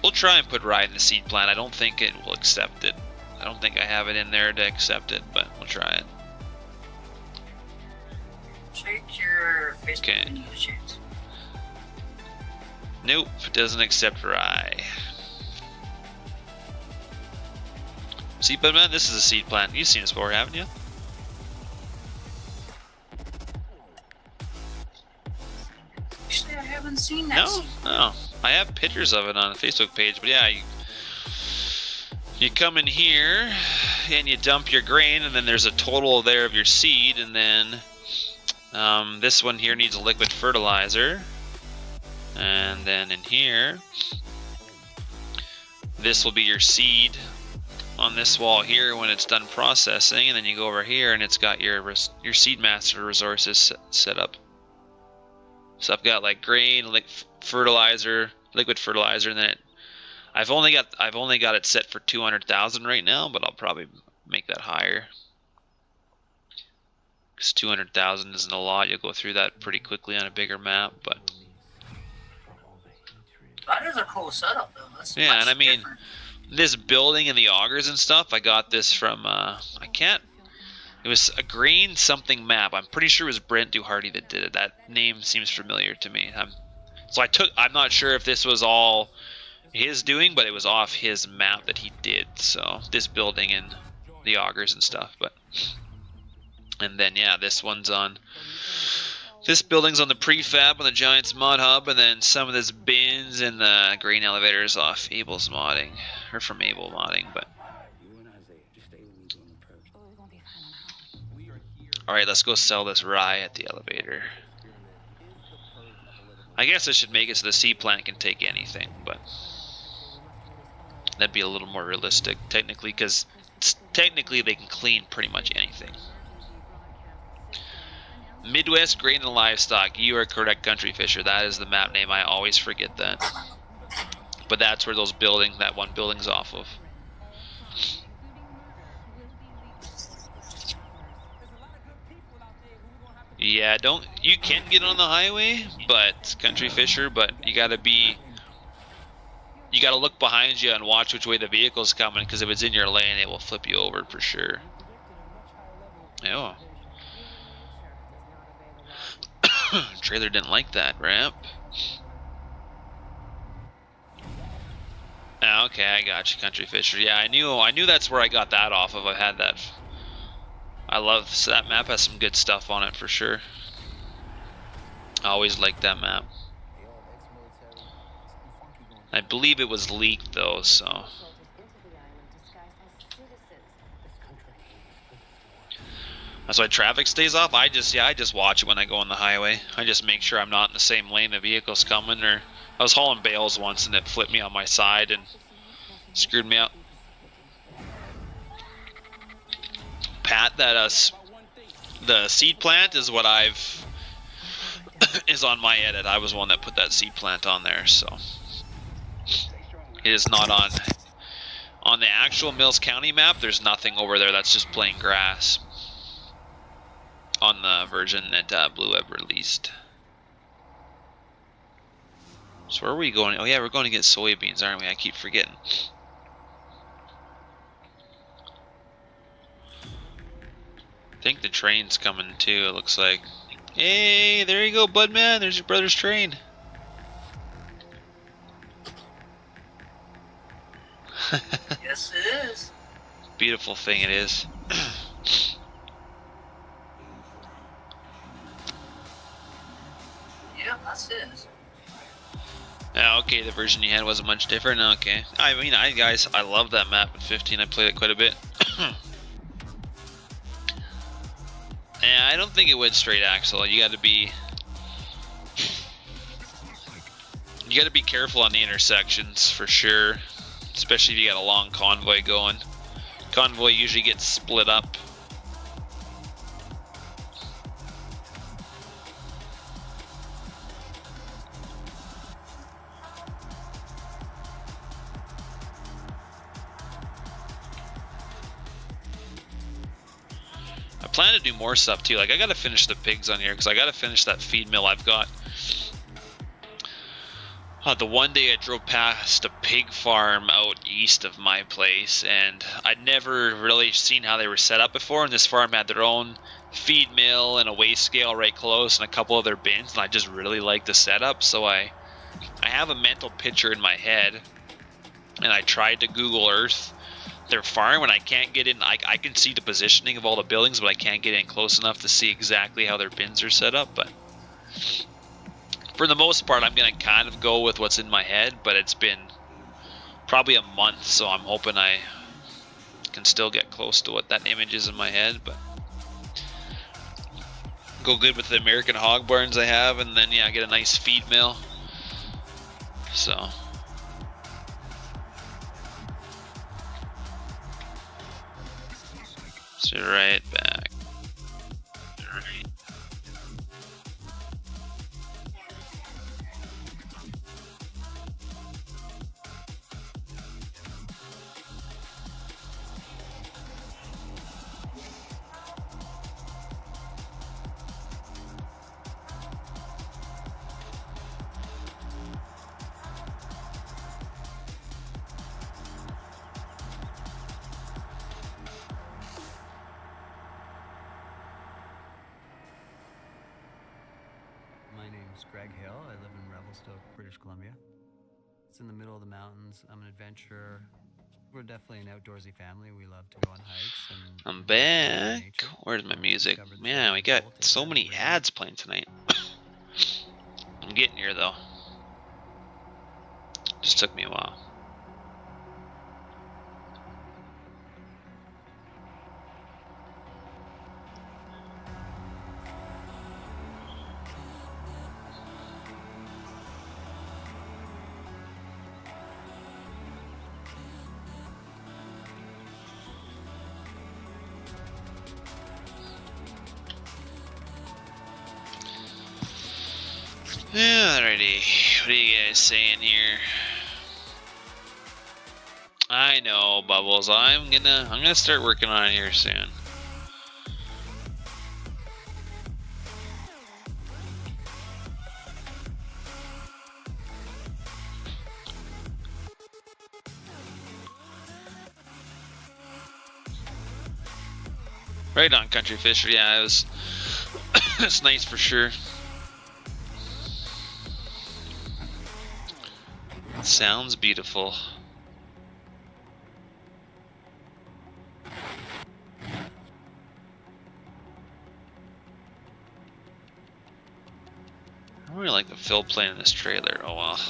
We'll try and put rye in the seed plant. I don't think it will accept it. I don't think I have it in there to accept it, but we'll try it. Check your Facebook. Okay. Nope, it doesn't accept rye. See, but man, this is a seed plant. You've seen this before, haven't you? Actually, I haven't seen that. No? Oh. I have pictures of it on the Facebook page, but yeah, you come in here and you dump your grain, and then there's a total there of your seed, and then this one here needs a liquid fertilizer, and then in here this will be your seed on this wall here when it's done processing, and then you go over here and it's got your seed master resources set up. So I've got like grain, like fertilizer, liquid fertilizer, and then I've only got it set for 200,000 right now, but I'll probably make that higher. Because 200,000 isn't a lot. You'll go through that pretty quickly on a bigger map, but that is a cool setup though. That's yeah, and I mean different. This building and the augers and stuff, I got this from it was a green something map. I'm pretty sure it was Brent Duhardy that did it. That name seems familiar to me. I'm not sure if this was all his doing, but it was off his map that he did. So this building and the augers and stuff, and then yeah, this building's on the prefab on the Giants mod hub, and then some of this bins and the grain elevators off Abel's modding, or from Abel modding, but. Alright, let's go sell this rye at the elevator. I guess I should make it so the seed plant can take anything, but that'd be a little more realistic, technically, because technically they can clean pretty much anything. Midwest Grain and Livestock, you are correct, Country Fisher. That is the map name. I always forget that. But that's where that one building's off of. Yeah, you can get on the highway, but Country Fisher, but you gotta look behind you and watch which way the vehicle's coming, because if it's in your lane, it will flip you over for sure. Oh. Trailer didn't like that ramp. Okay, I got you, Country Fisher. Yeah, I knew that's where I got that off of. I had that. That map has some good stuff on it for sure. I always liked that map. I believe it was leaked though, so. That's why traffic stays off. I just watch it when I go on the highway. I just make sure I'm not in the same lane the vehicle's coming. Or I was hauling bales once and it flipped me on my side and screwed me up. Pat, that the seed plant is what I've is on my edit. I was one that put that seed plant on there, so it is not on the actual Mills County map. There's nothing over there. That's just plain grass on the version that Blue Web released. So where are we going? Oh yeah, we're going to get soybeans, aren't we? I keep forgetting. I think the train's coming too, it looks like. Hey, there you go, Budman. There's your brother's train. Yes, it is. Beautiful thing it is. Yeah, that's it. Yeah, okay, the version you had wasn't much different. Okay. I mean, guys, I love that map at 15. I played it quite a bit. Yeah, I don't think it went straight axle. You got to be careful on the intersections for sure, especially if you got a long convoy going. Convoy usually gets split up. I plan to do more stuff too. Like I gotta finish the pigs on here because I gotta finish that feed mill I've got. The one day I drove past a pig farm out east of my place, and I'd never really seen how they were set up before. And this farm had their own feed mill and a weigh scale right close, and a couple other bins. And I just really liked the setup, so I have a mental picture in my head, and I tried to Google Earth their farm, and I can't get in. I can see the positioning of all the buildings, but I can't get in close enough to see exactly how their bins are set up. But for the most part, I'm gonna kind of go with what's in my head. But it's been probably a month, so I'm hoping I can still get close to what that image is in my head. But go good with the American hog barns I have, and then yeah, get a nice feed mill. So. So right back. Right. Greg Hill. I live in Revelstoke, British Columbia. It's in the middle of the mountains. I'm an adventurer. We're definitely an outdoorsy family. We love to go on hikes. And I'm back. Where's my music? Man, we got so many ads playing tonight. I'm getting here though. Just took me a while. Alrighty, what are you guys saying here? I know, Bubbles. I'm gonna start working on it here soon. Right on, Country Fisher. Yeah, it was. It's nice for sure. Sounds beautiful. I really like the fill plane in this trailer. Oh well.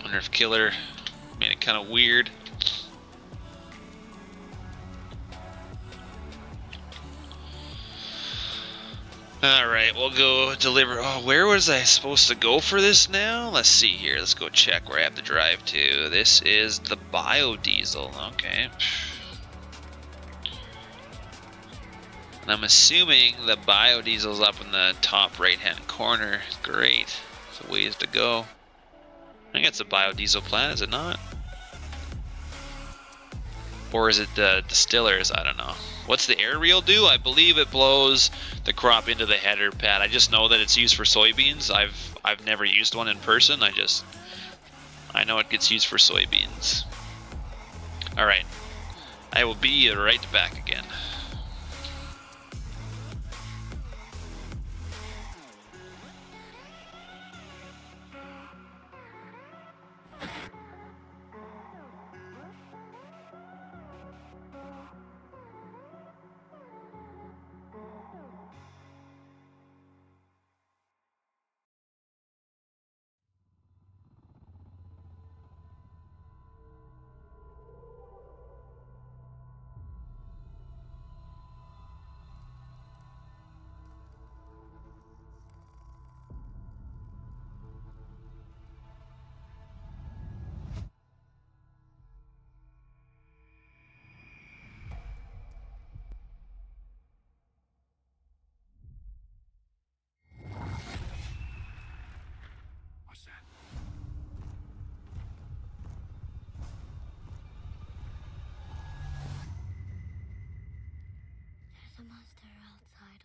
Wonder if Killer Made it kind of weird. Alright, we'll go deliver. Oh, where was I supposed to go for this now? Let's see here. Let's go check where I have to drive to. This is the biodiesel. Okay. And I'm assuming the biodiesel's up in the top right-hand corner. Great. It's a ways to go. I think it's a biodiesel plant, is it not? Or is it the distillers? I don't know. What's the air reel do? I believe it blows the crop into the header pad. I just know that it's used for soybeans. I've never used one in person. I know it gets used for soybeans. All right. I will be right back again. There's a monster outside.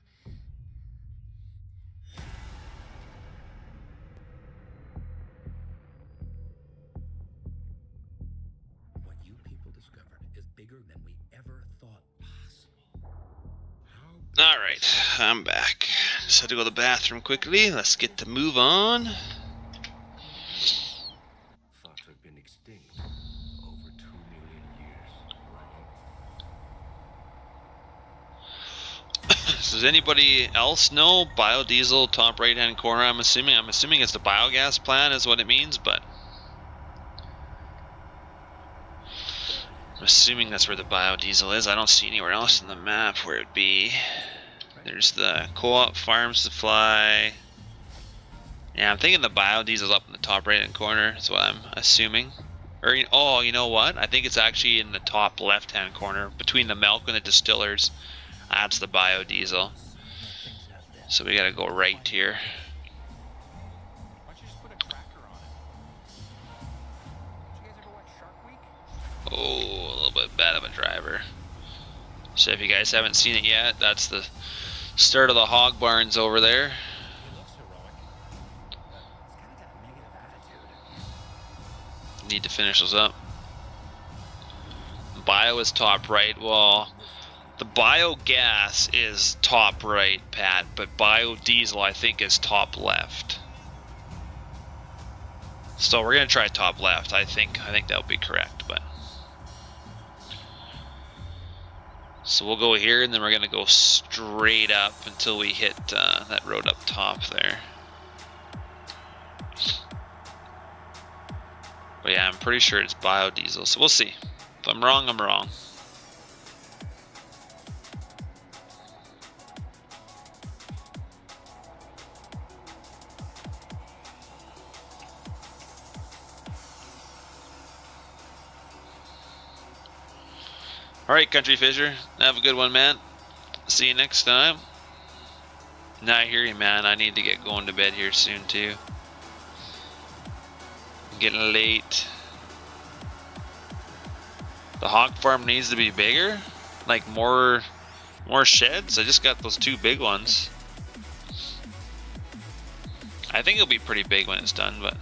What you people discovered is bigger than we ever thought possible. Alright, I'm back. Just had to go to the bathroom quickly. Let's get to move on. Fox have been extinct for over 2 million years. Does anybody else know biodiesel top right hand corner? I'm assuming it's the biogas plant is what it means, but I'm assuming that's where the biodiesel is. I don't see anywhere else in the map where it'd be. There's the co-op farm supply. Yeah, I'm thinking the biodiesel's up in the top right hand corner. That's what I'm assuming. Or oh, you know what? I think it's actually in the top left hand corner between the milk and the distillers. That's the biodiesel. So we gotta go right here. Why don't you just put a cracker on it? Did you guys ever watch Shark Week? Oh, a little bit bad of a driver. So if you guys haven't seen it yet, that's the start of the hog barns over there. He looks heroic, but he's kind of got a negative attitude. Need to finish those up. Bio is top right. Well, the biogas is top right, Pat, but biodiesel I think is top left. So we're gonna try top left. I think that would be correct, but so we'll go here and then we're gonna go straight up until we hit that road up top there. But yeah, I'm pretty sure it's biodiesel, so we'll see. If I'm wrong, I'm wrong. Alright, Country Fisher. Have a good one, man. See you next time. Now I hear you, man. I need to get going to bed here soon, too. Getting late. The hog farm needs to be bigger? Like more sheds? I just got those 2 big ones. I think it'll be pretty big when it's done, but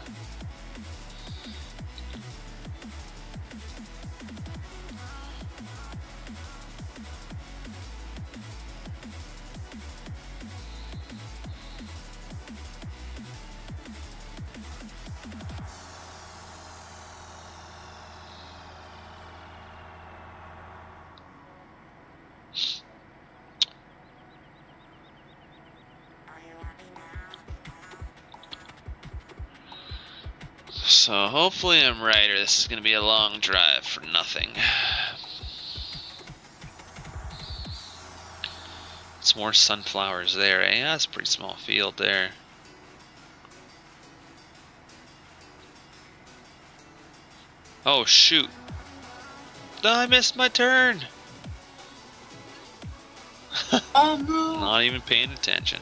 So hopefully I'm right, or this is going to be a long drive for nothing. It's more sunflowers there, eh? Yeah, that's a pretty small field there. Oh shoot. I missed my turn. Oh no! Not even paying attention.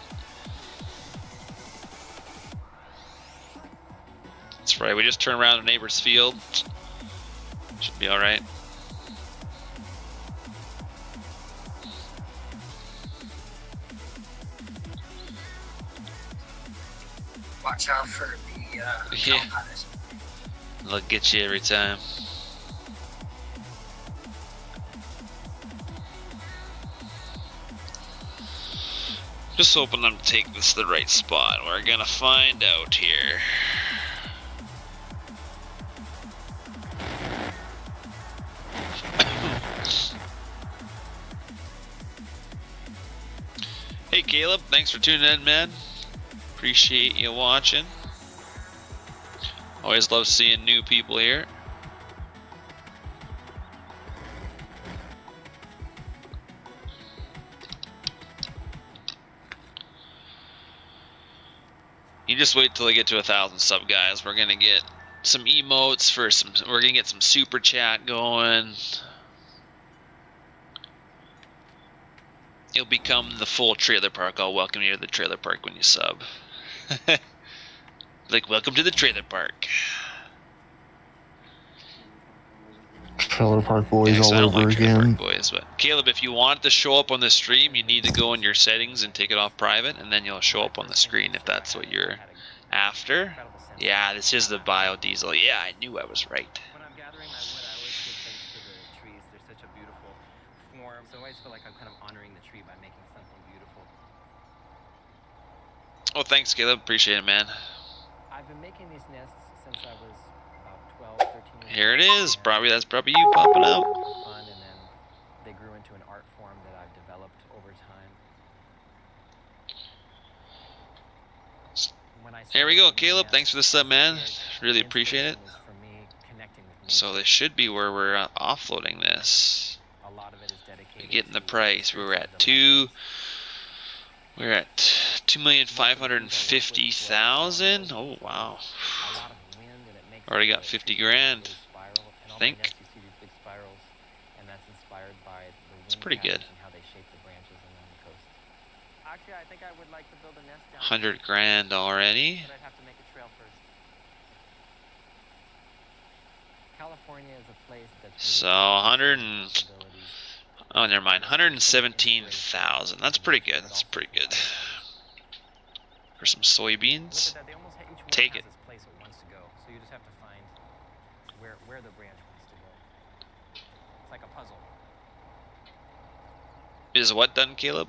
That's right, we just turn around the neighbor's field. Should be alright. Watch out for the Yeah. Popeyes. They'll get you every time. Just hoping I'm taking this to the right spot. We're gonna find out here. Hey Caleb, thanks for tuning in, man. Appreciate you watching. Always love seeing new people here. You just wait till I get to 1,000 sub, guys. We're gonna get some emotes for some. We're gonna get some super chat going. You'll become the full trailer park. I'll welcome you to the trailer park when you sub. Like, welcome to the trailer park. Trailer Park Boys Yeah, 'cause I all don't over like Trailer again. Park Boys, but Caleb, if you want to show up on the stream, you need to go in your settings and take it off private, and then you'll show up on the screen if that's what you're after. Yeah, this is the biodiesel. Yeah, I knew I was right. When I'm gathering my wood, I always give thanks to the trees. They're such a beautiful form. So I always feel like I'm kind of honoring the tree by making something beautiful. Oh, thanks, Caleb. Appreciate it, man. I've been making these nests since I was about 12, 13 years old. Here it is. Probably that's probably you popping out. For fun, and then they grew into an art form that I've developed over time. When I Here we go, started doing Caleb. nests, Thanks for the sub, man. the Really appreciate it. inspiration was for me connecting with So nature. this should be where we're offloading this. A lot of it is dedicated Getting the to price. We were at the We're at 2,550,000. Oh wow. a lot of wind, and it makes Already the got 50 tree grand. spiral. And all my think. nests, you see these big spirals, and that's inspired by the wind pretty good. patterns and how they shape the branches along the coast. Actually, I think I would like to build a nest down 100 grand already. but I'd have to make a trail first. California is a place that's So really 100 and possibilities. oh, never mind. 117,000. That's pretty good. That's pretty good. For some soybeans. Look at that, they almost each one Take has it. its place it wants to go. So you just have to find where the branch wants to go. It's like a puzzle. Is what done, Caleb?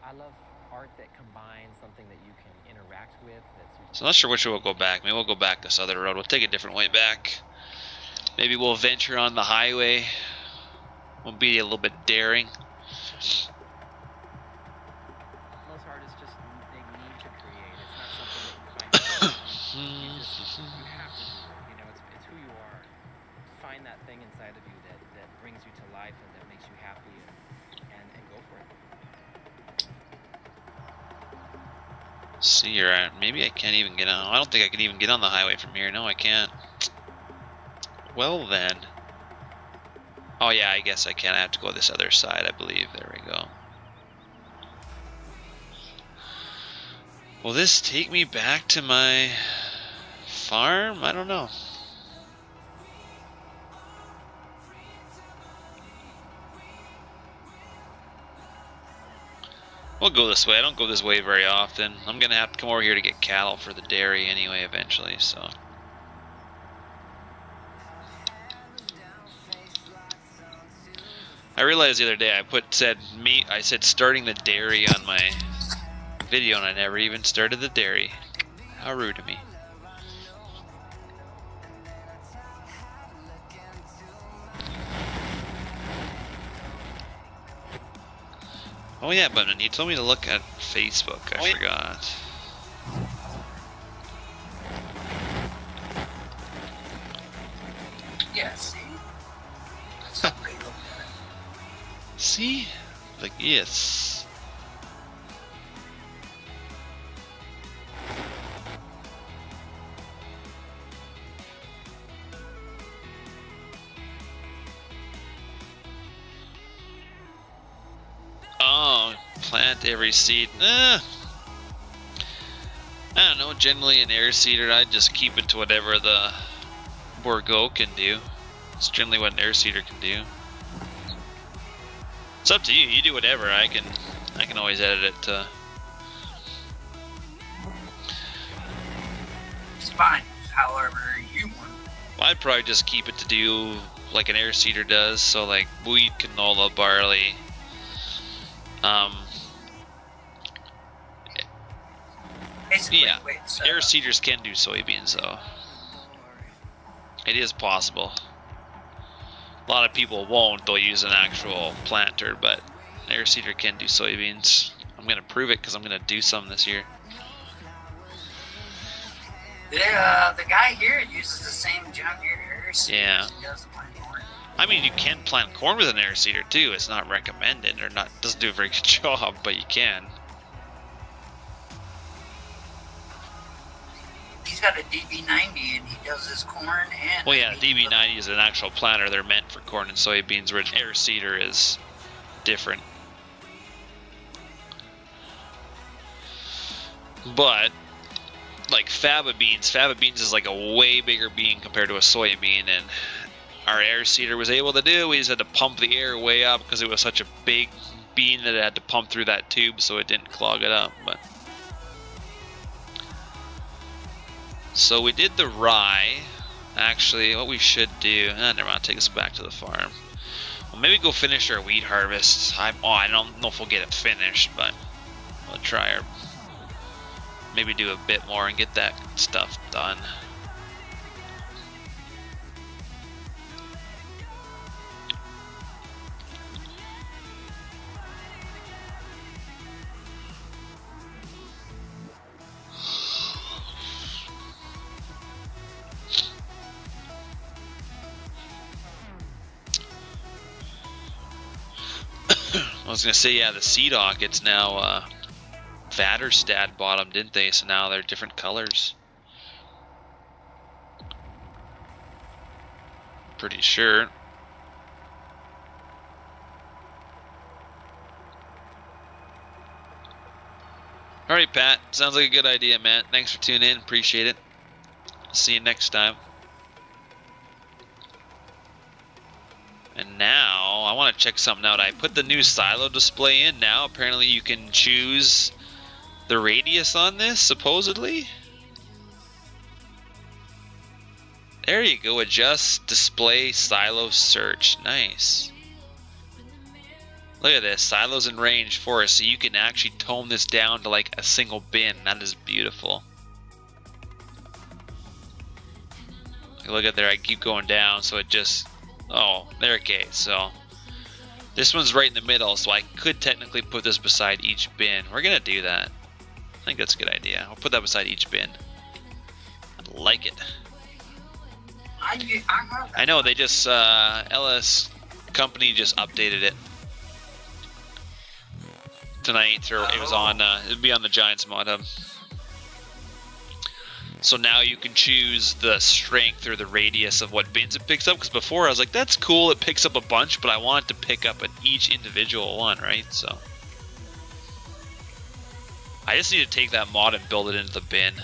I love art that combines something that you can interact with. So I'm not sure which way we'll go back. Maybe we'll go back this other road. We'll take a different way back. Maybe we'll venture on the highway. We'll be a little bit daring. Most artists just they need to create. It's not something that you find. You have to do it. You know, it's who you are. Find that thing inside of you that brings you to life and that makes you happy and go for it. See, you're at. Maybe I can't even get on. I don't think I can even get on the highway from here. No, I can't. Well then. Oh yeah, I guess I can. I have to go this other side, I believe. There we go. Will this take me back to my farm? I don't know. We'll go this way. I don't go this way very often. I'm gonna have to come over here to get cattle for the dairy anyway eventually, so. I realized the other day I said starting the dairy on my video and I never even started the dairy. How rude of me. Oh yeah, Button, you told me to look at Facebook. I forgot. See? Like, yes. Oh, plant every seed. I don't know. Generally, an air seeder, I'd just keep it to whatever the Bourgeot can do. It's generally what an air seeder can do. It's up to you. You do whatever. I can always edit it to. It's fine, however you want. I'd probably just keep it to do like an air seeder does. So like wheat, canola, barley. Basically, Yeah, wait, air seeders can do soybeans though. It is possible. A lot of people won't, they'll use an actual planter, but an air seeder can do soybeans. I'm going to prove it because I'm going to do some this year. the guy here uses the same John Deere air seeder Yeah. as he does plant corn. I mean, you can plant corn with an air seeder too. It's not recommended, or not doesn't do a very good job, but you can. He's got a DB90 and he does his corn and... Well, yeah, DB90 is an actual planter. They're meant for corn and soybeans, whereas air seeder is different. But like faba beans is like a way bigger bean compared to a soybean, and our air seeder was able to do. We just had to pump the air way up because it was such a big bean that it had to pump through that tube so it didn't clog it up. But so we did the rye. Actually, what we should do, never mind, take us back to the farm. Well, maybe go finish our wheat harvest. I don't know if we'll get it finished, but we'll try our, maybe do a bit more and get that stuff done. I was gonna say, yeah, the Sea Dock, it's now Vaderstad bought them, didn't they? So now they're different colors. Pretty sure. Alright, Pat. Sounds like a good idea, man. Thanks for tuning in. Appreciate it. See you next time. And now, I want to check something out. I put the new silo display in now. Apparently you can choose the radius on this, supposedly. There you go. Adjust display silo search. Nice. Look at this. Silos in range for us. So you can actually tone this down to like a single bin. That is beautiful. Look at there. I keep going down so it just... Oh, there, okay, so this one's right in the middle, so I could technically put this beside each bin. We're gonna do that. I think that's a good idea. I'll put that beside each bin. I like it. I know, they just, LS company just updated it tonight, or it was on, it'd be on the Giants mod hub. So now you can choose the strength or the radius of what bins it picks up. Because before I was like, that's cool, it picks up a bunch, but I want it to pick up at each individual one, right? So I just need to take that mod and build it into the bin.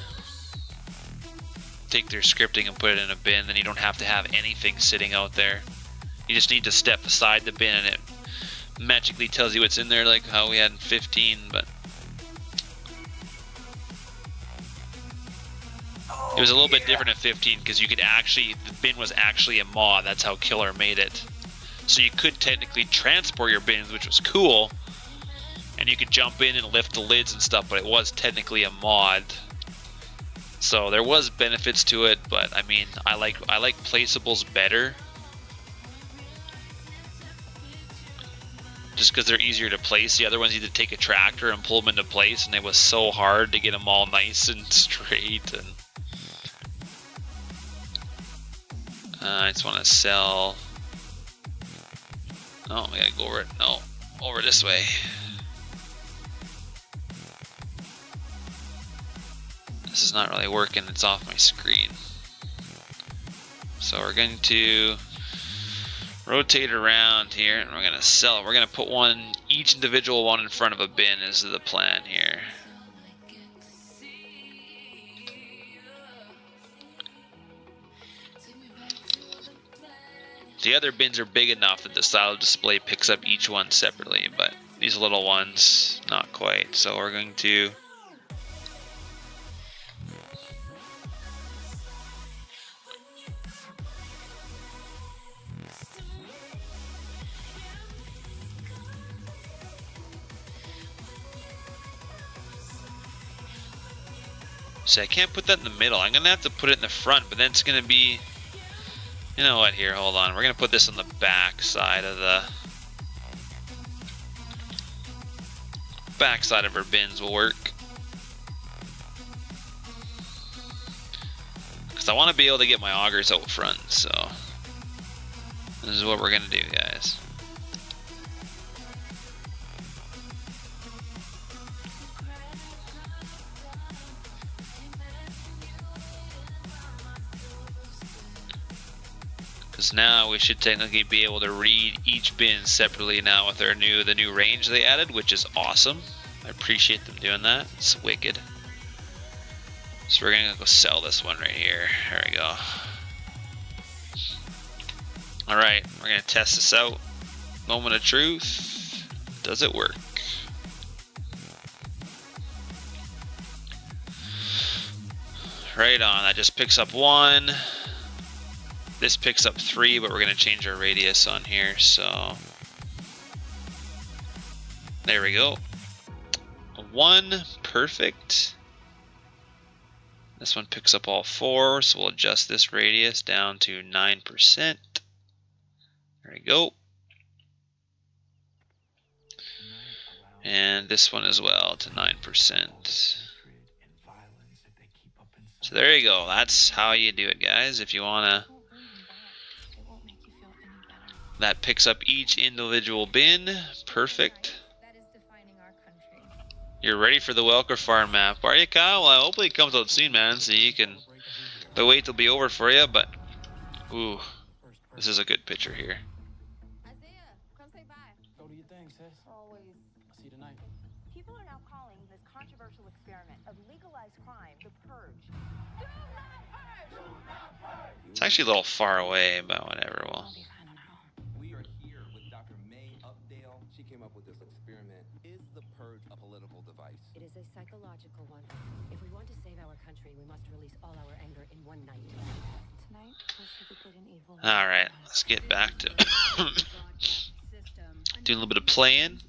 Take their scripting and put it in a bin, then you don't have to have anything sitting out there. You just need to step aside the bin and it magically tells you what's in there, like how we had in 15, but it was a little bit different at 15 because you could actually, the bin was actually a mod. That's how Killer made it. So you could technically transport your bins, which was cool, and you could jump in and lift the lids and stuff, but it was technically a mod. So there was benefits to it, but I mean, I like placeables better. Just because they're easier to place. The other ones you had to take a tractor and pull them into place, and it was so hard to get them all nice and straight. And I just want to sell. Oh, we gotta go over it. No, over this way. This is not really working, it's off my screen. So we're going to rotate around here and we're going to sell it. We're going to put one, each individual one in front of a bin is the plan here. The other bins are big enough that the style display picks up each one separately, but these little ones, not quite. So we're going to see, I can't put that in the middle. I'm going to have to put it in the front, but then it's going to be, you know what, here, hold on. We're going to put this on the back side of our bins will work. Because I want to be able to get my augers out front, so this is what we're going to do, guys. Because now we should technically be able to read each bin separately now with the new range they added, which is awesome. I appreciate them doing that. It's wicked. So we're gonna go sell this one right here. There we go. Alright, we're gonna test this out. Moment of truth. Does it work? Right on, that just picks up one. This picks up 3, but we're going to change our radius on here, so there we go. 1, perfect. This one picks up all 4, so we'll adjust this radius down to 9%. There we go. And this one as well to 9%. So there you go. That's how you do it, guys. If you want to. That picks up each individual bin. Perfect. You're ready for the Welker Farm map, are you, Kyle? Well, hopefully it comes out soon, man, so you can. The wait will be over for you, but ooh, this is a good picture here. Isaiah, come say bye. Go do your thing, sis. Always. I'll see you tonight. People are now calling this controversial experiment of legalized crime the purge. It's actually a little far away, but whatever. Well. We are here with Dr. May Updale. She came up with this experiment. Is the purge a political device? It is a psychological one. If we want to save our country, we must release all our anger in one night. Tonight, we'll see the good and evil. Alright, let's get back to doing a little bit of playing.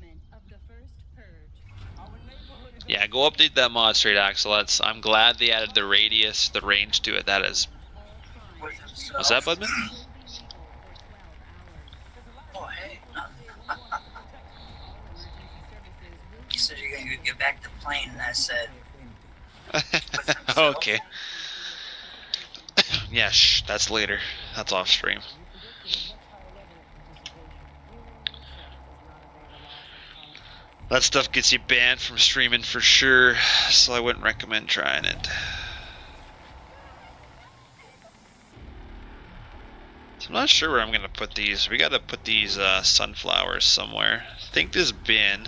Yeah, go update that mod straight, Axel. I'm glad they added the radius, the range to it. That is. What's that, Budman? Oh, hey. You said you're going to get back to playing, and I said. Okay. Yeah, shh, that's later. That's off stream. That stuff gets you banned from streaming for sure, so I wouldn't recommend trying it. So I'm not sure where I'm going to put these. We got to put these sunflowers somewhere. I think this bin.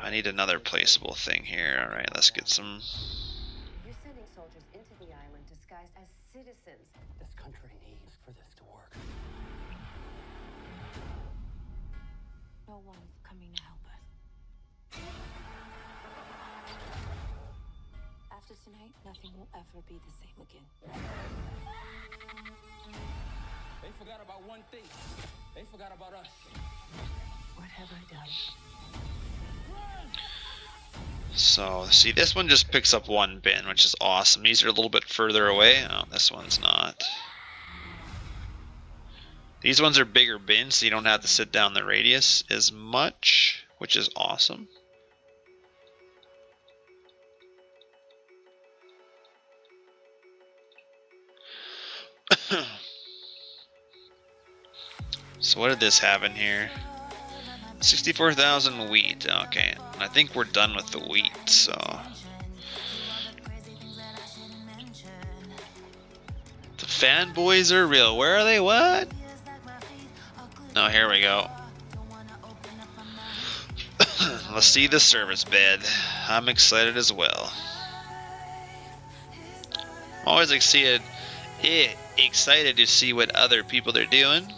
I need another placeable thing here. Alright, let's get some. You're sending soldiers into the island disguised as citizens. This country needs for this to work. No one's coming to help us. After tonight, nothing will ever be the same again. They forgot about one thing. They forgot about us. What have I done? So, see, this one just picks up one bin, which is awesome. These are a little bit further away. Oh, this one's not. These ones are bigger bins, so you don't have to sit down the radius as much, which is awesome. So what did this have in here? 64,000 wheat. Okay, I think we're done with the wheat, so. The fanboys are real. Where are they? What? Oh, here we go. Let's see the service bed. I'm excited as well. Always excited to see what other people are doing.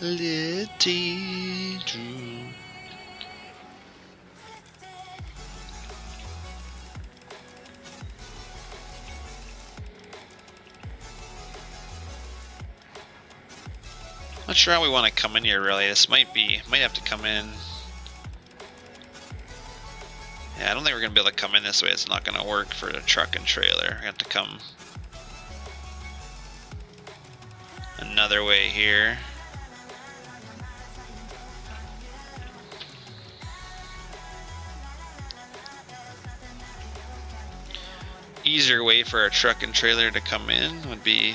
Little Drew. Not sure how we want to come in here really. This might have to come in. Yeah, I don't think we're gonna be able to come in this way. It's not gonna work for the truck and trailer. We have to come another way here. Easier way for a truck and trailer to come in would be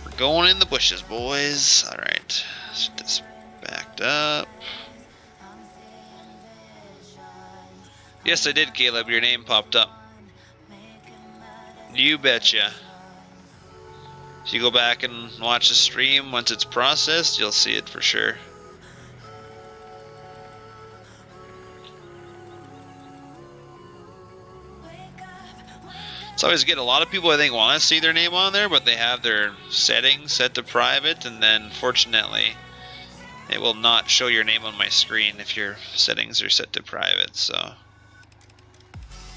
we're going in the bushes, boys. All right, let's get this backed up. Yes, I did, Caleb. Your name popped up. You betcha. If you go back and watch the stream, once it's processed, you'll see it for sure. So I always get a lot of people I think want to see their name on there, but they have their settings set to private, and then fortunately it will not show your name on my screen if your settings are set to private. So I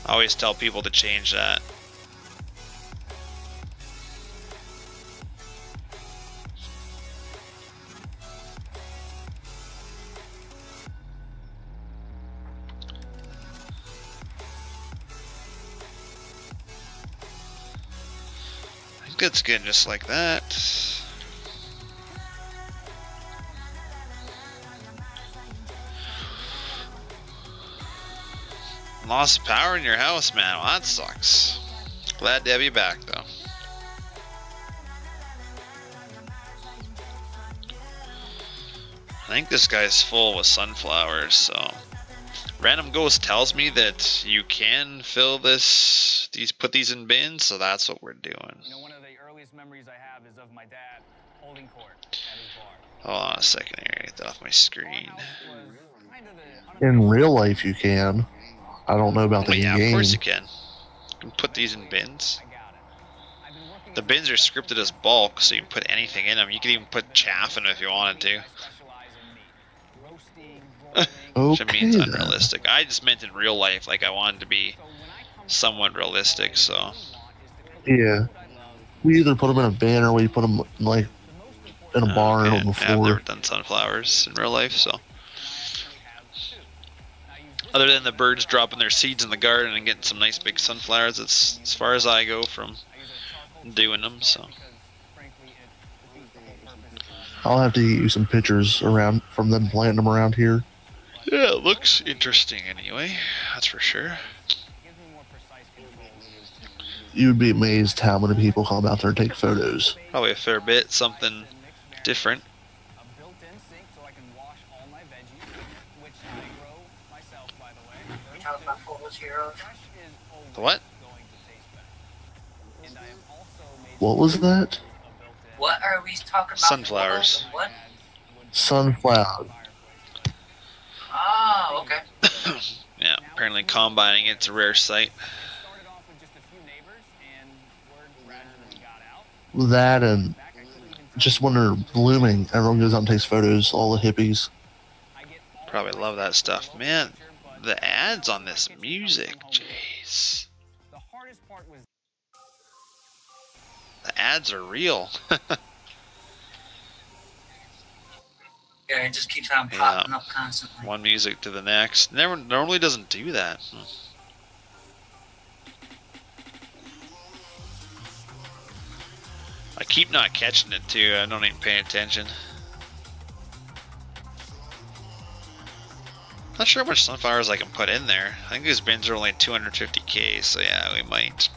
always tell people to change that. It's good just like that. Lost power in your house, man. Well, that sucks. Glad to have you back, though. I think this guy's full with sunflowers, so Random Ghost tells me that you can fill put these in bins, so that's what we're doing. You know, one of the earliest memories I have is of my dad holding court at his bar. Hold on a second here, get that off my screen. In real life, you can. I don't know about the yeah, game. Of course you can. You can put these in bins. The bins are scripted as bulk, so you can put anything in them. You can even put chaff in them if you wanted to. Which Okay, means then. unrealistic. I just meant in real life, like I wanted to be somewhat realistic, so. Yeah. We either put them in a bin or we put them like in a barn Okay. on the I've floor. never done sunflowers in real life, so. Other than the birds dropping their seeds in the garden and getting some nice big sunflowers, it's as far as I go from doing them, so. I'll have to get you some pictures around from them planting them around here. Yeah, it looks interesting anyway, that's for sure. You would be amazed how many people come out there and take photos. Probably a fair bit, something different. We talk about photos here of. The what? What was that? What are we talking about? Sunflowers. Photos of what? Sunflower. Oh, okay. Yeah, apparently combining it's a rare sight. That and just when they're blooming, everyone goes out and takes photos, all the hippies. Probably love that stuff. Man, the ads on this music, jeez. The ads are real. Yeah, it just keeps on popping up constantly. One music to the next. Normally doesn't do that. I keep not catching it too. I don't even pay attention. Not sure how much sunflowers I can put in there. I think these bins are only 250k, so yeah, we might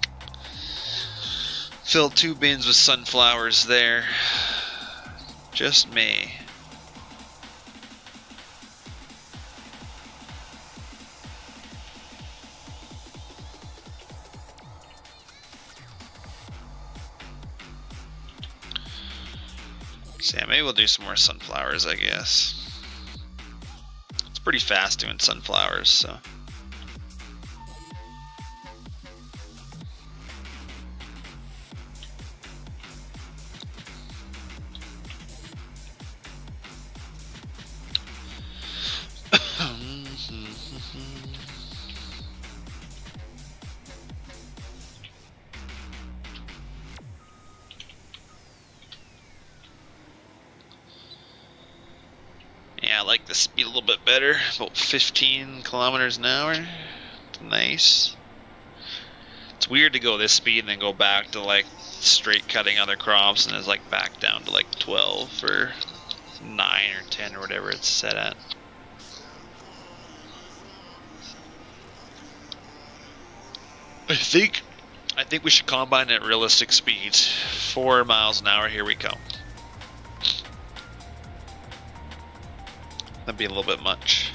fill 2 bins with sunflowers there. Just me. So yeah, maybe we'll do some more sunflowers, I guess. It's pretty fast doing sunflowers, so. Yeah, I like the speed a little bit better. About 15 kilometers an hour. Nice. It's weird to go this speed and then go back to like straight cutting other crops and it's like back down to like 12 or 9 or 10 or whatever it's set at. I think we should combine at realistic speeds. 4 miles an hour, here we come. That'd be a little bit much.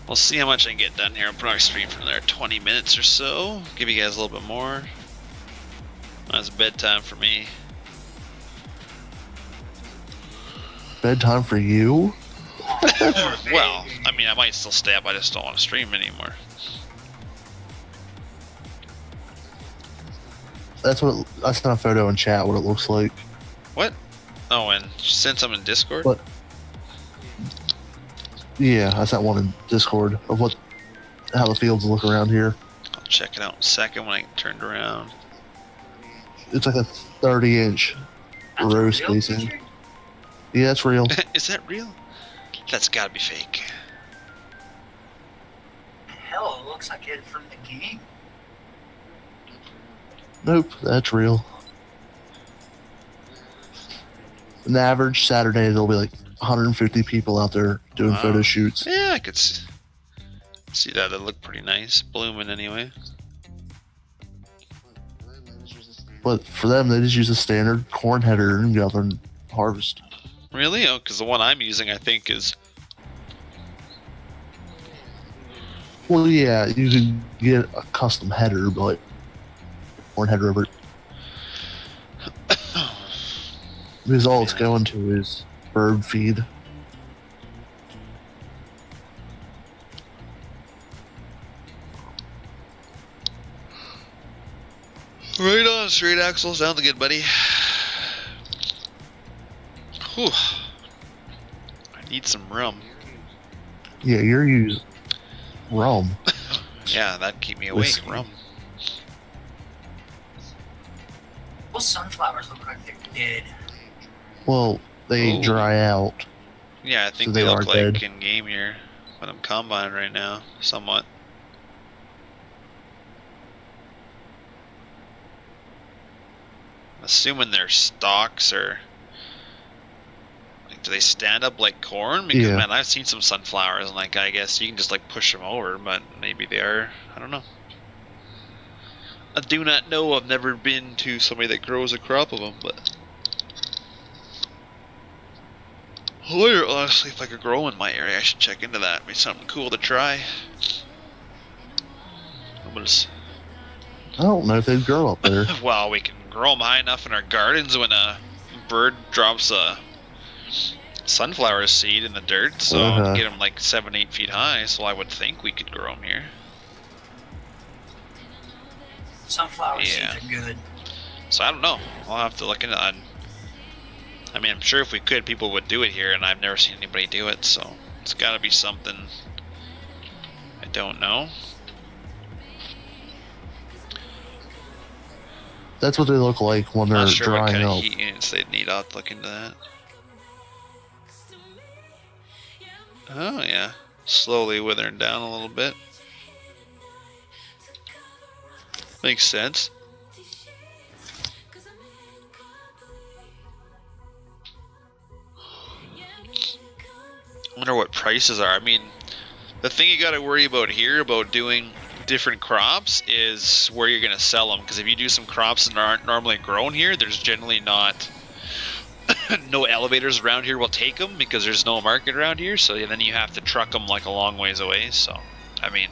We'll see how much I can get done here. I'll probably stream for another 20 minutes or so. Give you guys a little bit more. That's bedtime for me. Bedtime for you? Well, I mean, I might still stay up. I just don't want to stream anymore. That's what I sent a photo in chat. What it looks like. What? Oh, and send some in Discord. What? Yeah, I sent one in Discord of how the fields look around here. I'll check it out in a second when I get turned around. It's like a 30-inch row spacing. Yeah, it's real. Is that real? That's gotta be fake. Hell, it looks like it from the game. Nope, that's real. An average Saturday, there'll be like 150 people out there doing photo shoots. Yeah, I could see that. It looked pretty nice. Blooming anyway. But for them, they just use a standard corn header and go out there and harvest. Really? Oh, because the one I'm using, I think, is... Well, yeah, you can get a custom header, but corn header over it. Because all it's going to is bird feed. Right on, straight axle. Sounds good, buddy. Whew. I need some rum. Yeah, you're using rum. Yeah, that'd keep me awake. Rum. Well, sunflowers look like they're dead. Well, they dry out. Yeah, I think so they look are like dead. in game here. But I'm combining right now, somewhat. Assuming their stalks are... Like, do they stand up like corn? Because, Yeah. man, I've seen some sunflowers, and, like, I guess you can just, like, push them over, but maybe they are... I don't know. I do not know. I've never been to somebody that grows a crop of them, but... I wonder, honestly, if I could grow in my area. I should check into that. It'd be something cool to try. I don't know if they'd grow up there. Well, we can grow them high enough in our gardens when a bird drops a sunflower seed in the dirt, so get them like 7-8 feet high, so I would think we could grow them here. Sunflower seeds are good. So I don't know. I'll have to look into that. I mean, I'm sure if we could, people would do it here, and I've never seen anybody do it, so it's got to be something I don't know. That's what they look like when they're Not sure what drying kind of out. heat units they'd need. I'll have to look into that. Oh yeah, slowly withering down a little bit. Makes sense. I wonder what prices are. I mean, the thing you got to worry about here about doing different crops is where you're going to sell them. Because if you do some crops that aren't normally grown here, there's generally not no elevators around here will take them because there's no market around here. So then you have to truck them like a long ways away. So, I mean,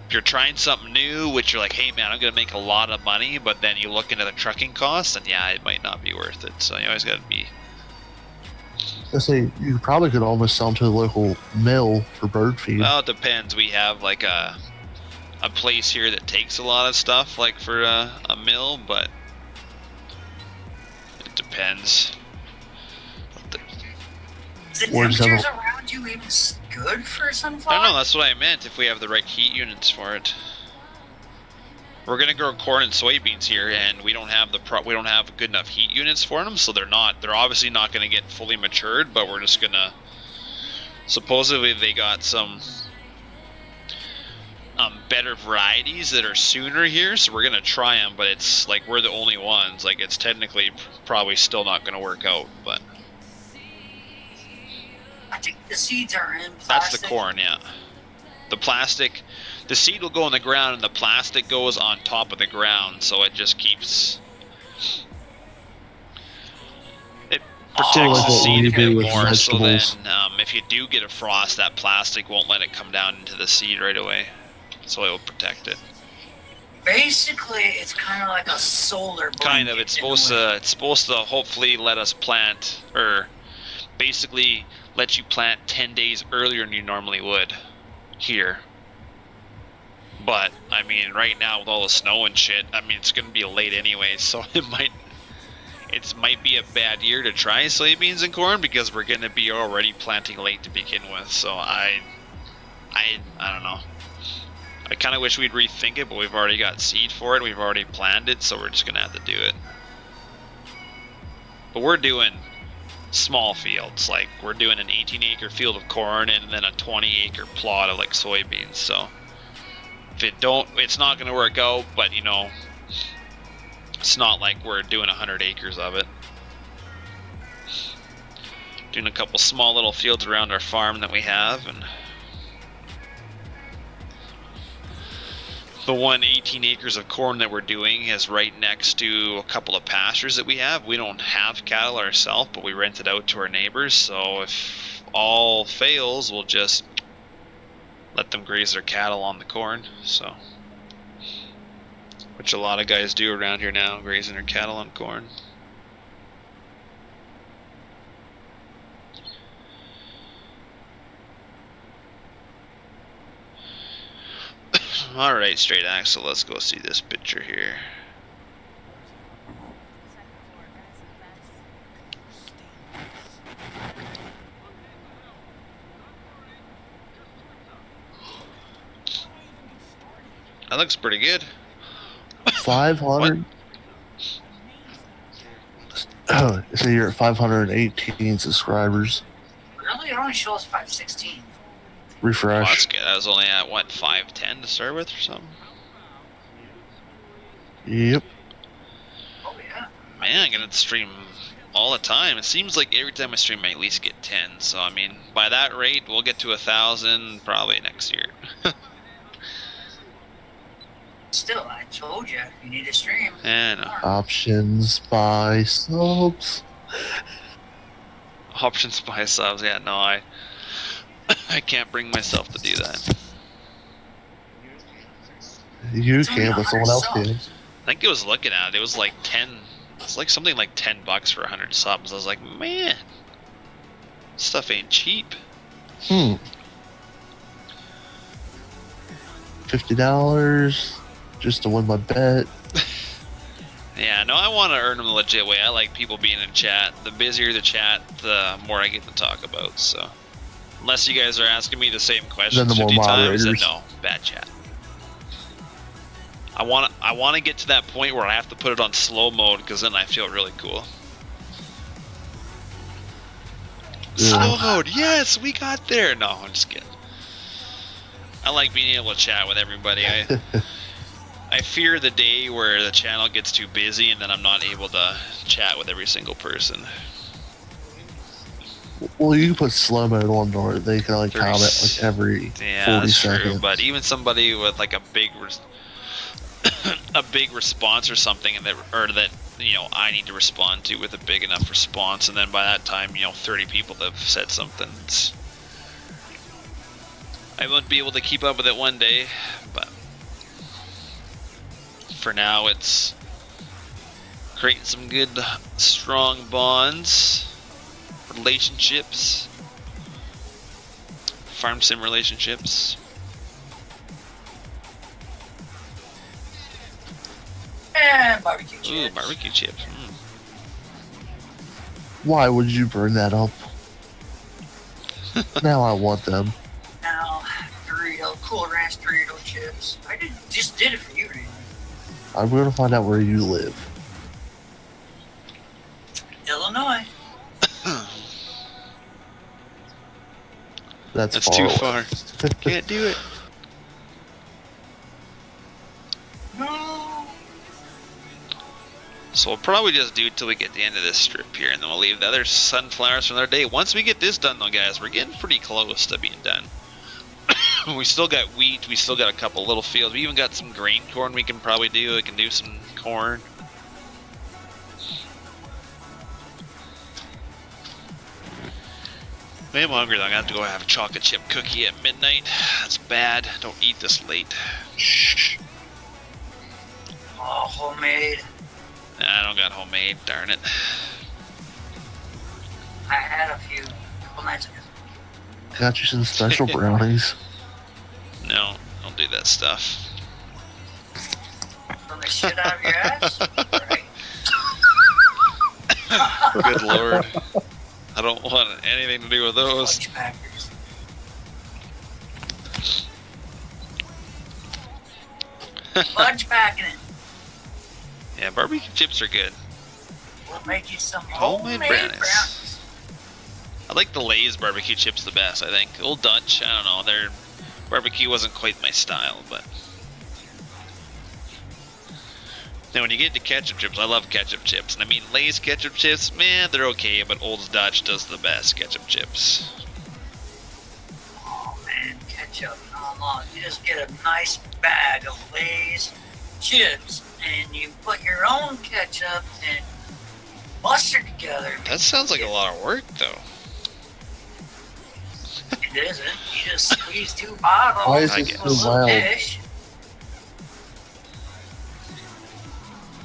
if you're trying something new, which you're like, hey man, I'm going to make a lot of money, but then you look into the trucking costs, and yeah, it might not be worth it. So you always got to be... Let's say you probably could almost sell them to the local mill for bird feed. Well, it depends. We have like a place here that takes a lot of stuff, like for a mill, but it depends. Is the temperatures around you even good for sunflower? I don't know. That's what I meant. If we have the right heat units for it, we're gonna grow corn and soybeans here, and we don't have we don't have good enough heat units for them, so they're obviously not gonna get fully matured. But we're just gonna supposedly they got some better varieties that are sooner here, so we're gonna try them. But it's like we're the only ones. Like it's technically probably still not gonna work out, but. I think the seeds are in plastic. That's the corn, yeah. The plastic, the seed will go in the ground and the plastic goes on top of the ground, so it just keeps... It protects the seed a bit more, so then if you do get a frost, that plastic won't let it come down into the seed right away, so it will protect it. Basically, it's kind of like a solar blanket. Kind of, it's supposed to hopefully let us plant, or basically let you plant 10 days earlier than you normally would here. But I mean, right now with all the snow and shit, I mean it's gonna be late anyway, so it might be a bad year to try soybeans and corn because we're gonna be already planting late to begin with. So I don't know. I kind of wish we'd rethink it, but we've already got seed for it. We've already planned it, so we're just gonna have to do it. But we're doing small fields, like we're doing an 18-acre field of corn and then a 20-acre plot of like soybeans. So if it's not going to work out, but you know, it's not like we're doing 100 acres of it. Doing a couple small little fields around our farm that we have, and the 18 acres of corn that we're doing is right next to a couple of pastures that we have. We don't have cattle ourselves, but we rent it out to our neighbors. So if all fails, we'll just let them graze their cattle on the corn. So, which a lot of guys do around here now, grazing their cattle on corn. Alright, straight axle, let's go see this picture here. That looks pretty good. 500? Oh, so you're at 518 subscribers. Really? It only shows 516. Refresh. Oh, that's good. I was only at, what, 510 to start with or something? Yep. Oh, yeah. Man, I'm gonna stream all the time. It seems like every time I stream, I at least get 10. So, I mean, by that rate, we'll get to 1,000 probably next year. Still, I told you, you need to stream. I know. Options by subs. Options by subs. Yeah, no, I can't bring myself to do that. You can, but someone else can. I think it was looking at it. It was like 10. It's like something like $10 for 100 subs. I was like, man, stuff ain't cheap. $50 just to win my bet. Yeah, no, I want to earn them the legit way. I like people being in chat. The busier the chat, the more I get to talk about. So, unless you guys are asking me the same questions the more 50 times, then moderators. no, bad chat. I want to get to that point where I have to put it on slow mode because then I feel really cool. Slow mode, yes, we got there. No, I'm just kidding. I like being able to chat with everybody. I fear the day where the channel gets too busy and then I'm not able to chat with every single person. Well, you can put slow mode on, or they can like comment like every 40 that's seconds. true, but even somebody with like a big response or something, and that you know I need to respond to with a big enough response, and then by that time, you know, 30 people have said something. I won't be able to keep up with it one day, but for now, it's creating some good, strong bonds, relationships, farm sim relationships. And barbecue chips. Ooh, barbecue chips. Why would you bring that up? Now I want them. Now, Cool Ranch Dorito chips. I just did it for you, Randy. I'm going to find out where you live. Illinois. That's too away. far. Can't do it. No. So we'll probably just do it till we get to the end of this strip here, and then we'll leave the other sunflowers for another day. Once we get this done, though, guys, we're getting pretty close to being done. We still got wheat. We still got a couple little fields. We even got some grain corn we can probably do. We can do some corn. I am hungry, though. I'm going to have to go have a chocolate chip cookie at midnight. That's bad. Don't eat this late. Shh. Oh, homemade. Nah, I don't got homemade, darn it. I had a few couple nights ago. Got you some special brownies. No, don't do that stuff. From the shit out of your ass? Right. Good lord. I don't want anything to do with those. Fudge packers. Fudge packing it. Yeah, barbecue chips are good. We'll make you some Homemade homemade brownies. I like the Lay's barbecue chips the best, I think. Old Dutch, I don't know, their barbecue wasn't quite my style, but... Now when you get to ketchup chips, I love ketchup chips. And I mean, Lay's ketchup chips, man, they're okay, but Old Dutch does the best ketchup chips. Oh man, ketchup. No. You just get a nice bag of Lay's chips and you put your own ketchup and mustard together. That sounds like a lot of work, though. It isn't. You just squeeze 2 bottles Why is into it a so little loud? dish.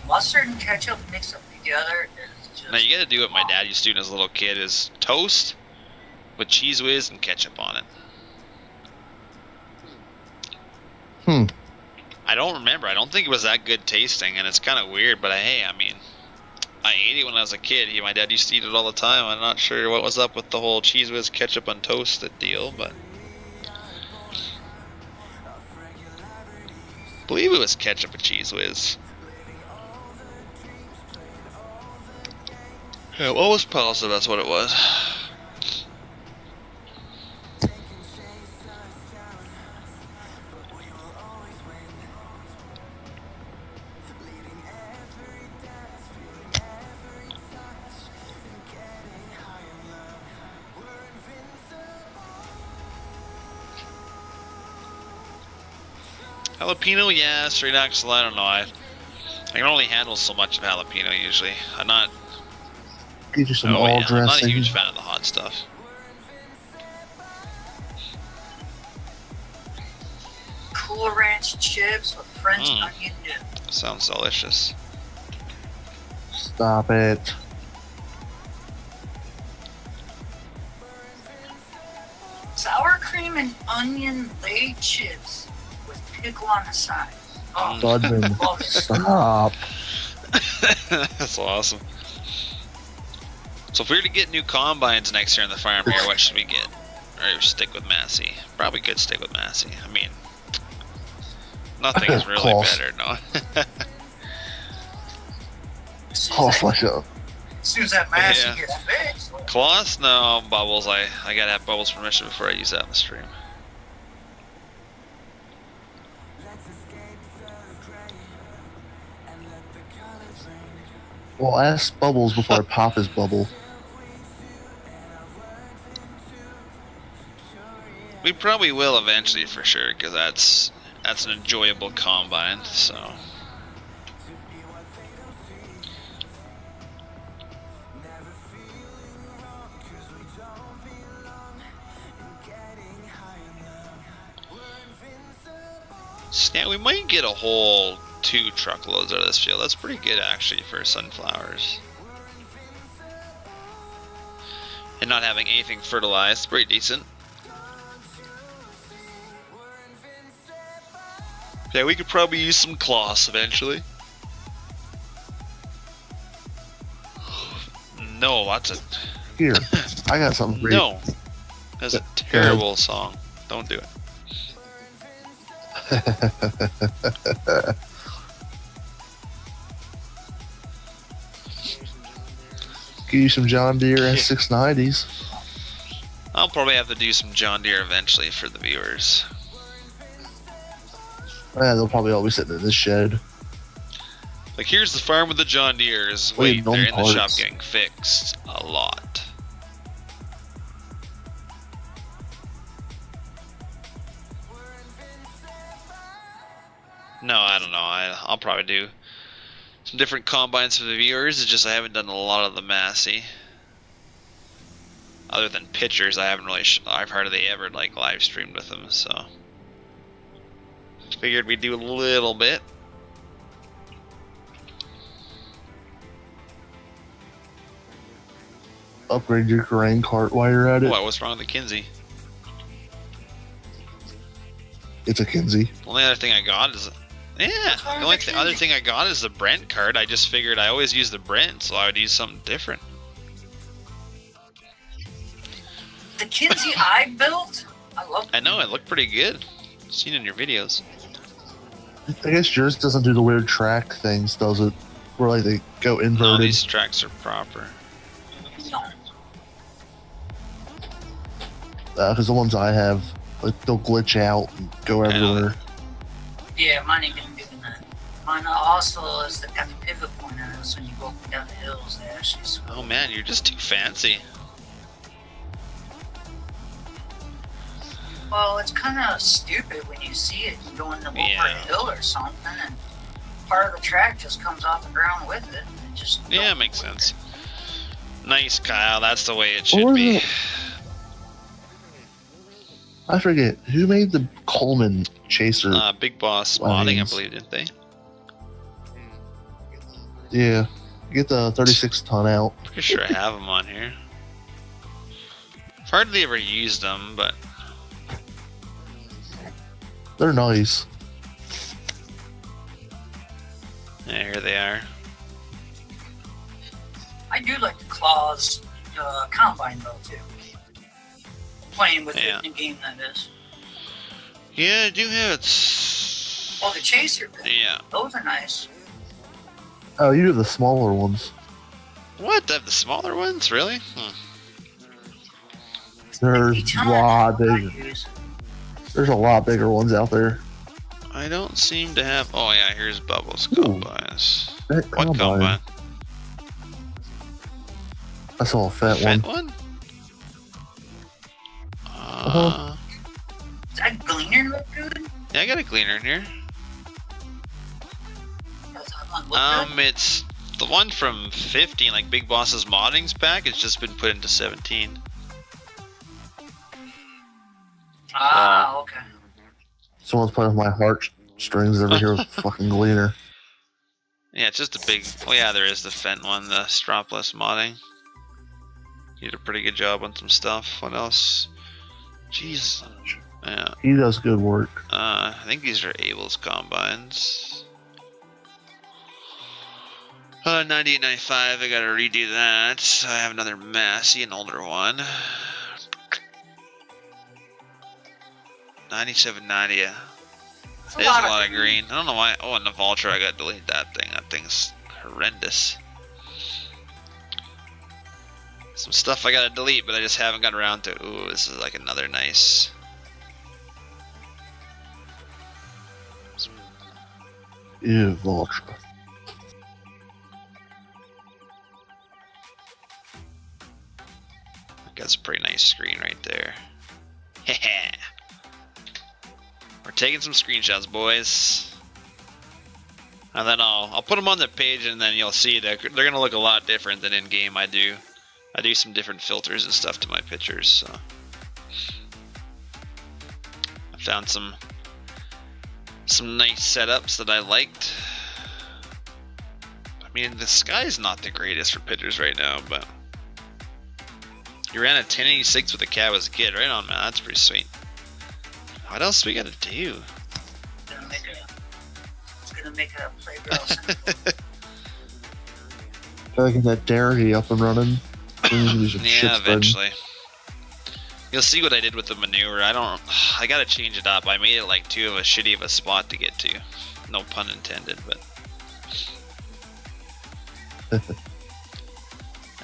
Mustard and ketchup mixed up together is just... Now you gotta do what my dad used to do as a little kid, is toast with Cheese Whiz and ketchup on it. I don't remember. I don't think it was that good tasting, and it's kind of weird, but hey, I mean, I ate it when I was a kid. My dad used to eat it all the time. I'm not sure what was up with the whole Cheese Whiz ketchup on toast deal, but... I believe it was ketchup and Cheese Whiz. Yeah, what was positive? That's what it was. Jalapeno, yeah, straight axle, I don't know. I can only handle so much of jalapeno usually. I'm not... Get you some all I'm not a dressing. huge fan of the hot stuff. Cool Ranch chips with French onion dip. Sounds delicious. Stop it. Sour cream and onion laid chips with pickle on the side. Oh, Budman, love it. stop. That's awesome. So if we were to get new combines next year in the farm here, what should we get? Or stick with Massey? Probably could stick with Massey. I mean, nothing is really better, no. Call flush up. As soon as that Massey gets fixed. Kloss? No, Bubbles. I gotta have Bubbles' permission before I use that in the stream. Well, ask Bubbles before I pop his bubble. We probably will eventually for sure, because that's an enjoyable combine, so. So yeah, we might get a whole 2 truckloads out of this field. That's pretty good actually for sunflowers. And not having anything fertilized, pretty decent. Yeah, we could probably use some Kloss eventually. No, that's a... Here, I got something for you. No, that's a terrible song. Don't do it. Give you some John Deere S690s. I'll probably have to do some John Deere eventually for the viewers. Yeah, they'll probably all be sitting in this shed. Like, here's the farm with the John Deeres. Wait, they're in the shop getting fixed a lot. No, I don't know. I'll probably do some different combines for the viewers. It's just I haven't done a lot of the Massey. Other than pictures, I haven't really. I've hardly ever like live streamed with them, so figured we'd do a little bit. Upgrade your grain cart while you're at it. What? What's wrong with the Kinsey? It's a Kinsey. The only other thing I got is. Yeah, the only other thing I got is the Brent card. I just figured I always use the Brent, so I would use something different. The Kinsey I built, I love it. I know, it looked pretty good. Seen in your videos. I guess yours doesn't do the weird track things, does it? Where like they go inverted. No, these tracks are proper. No. Because the ones I have, like they'll glitch out and go everywhere. Yeah, mine ain't gonna do that. Mine also has got the pivot point on it, so when you go up and down the hills, they actually swim. Oh man, you're just too fancy. Well, it's kind of stupid when you see it going over a hill or something, and part of the track just comes off the ground with it. And just yeah, makes sense. Nice, Kyle. That's the way it should be. I forget who made the Coleman Chaser. Big Boss Modding, I believe, didn't they? Yeah, get the 36 ton out. Pretty sure I have them on here. I've hardly ever used them, but they're nice. Yeah, here they are. I do like the Claws combine though too. Playing with it in the game, that is. Yeah, I do have it. Oh, the Chaser. Yeah. Those are nice. Oh, you have the smaller ones. What? They have the smaller ones? Really? There's a lot bigger. There's a lot bigger ones out there. I don't seem to have. Oh yeah, here's Bubbles combines. What combine? I saw a fat one. Does that Gleaner look good? Yeah, I got a Gleaner in here. Does that one look good? It's the one from 15, like Big Boss's moddings pack. It's just been put into 17. Ah, okay. Someone's playing with my heartstrings over here with fucking Gleaner. Yeah, it's just a big. Oh yeah, there is the Fent one, the stropless modding. You did a pretty good job on some stuff. What else? Jeez. Yeah. He does good work. I think these are Abel's combines. 9895, I gotta redo that. I have another Massey, an older one. 9790, yeah. There's a lot of green. I don't know why. Oh, and the Vulture, I gotta delete that thing. That thing's horrendous. Some stuff I gotta delete, but I just haven't gotten around to it. Ooh, this is like another nice. Ew, Vulture. That's a pretty nice screen right there. We're taking some screenshots, boys. And then I'll put them on the page, and then you'll see that they're gonna look a lot different than in game. I do some different filters and stuff to my pictures. So I found some nice setups that I liked. I mean, the sky's not the greatest for pictures right now, but you ran a 1086 with a cat as a kid. Right on, man. That's pretty sweet. What else we gotta do? It's gonna make a Playgirl. Gotta get that dairy up and running. Yeah, eventually. You'll see what I did with the manure. I gotta change it up. I made it like too shitty of a spot to get to. No pun intended, but.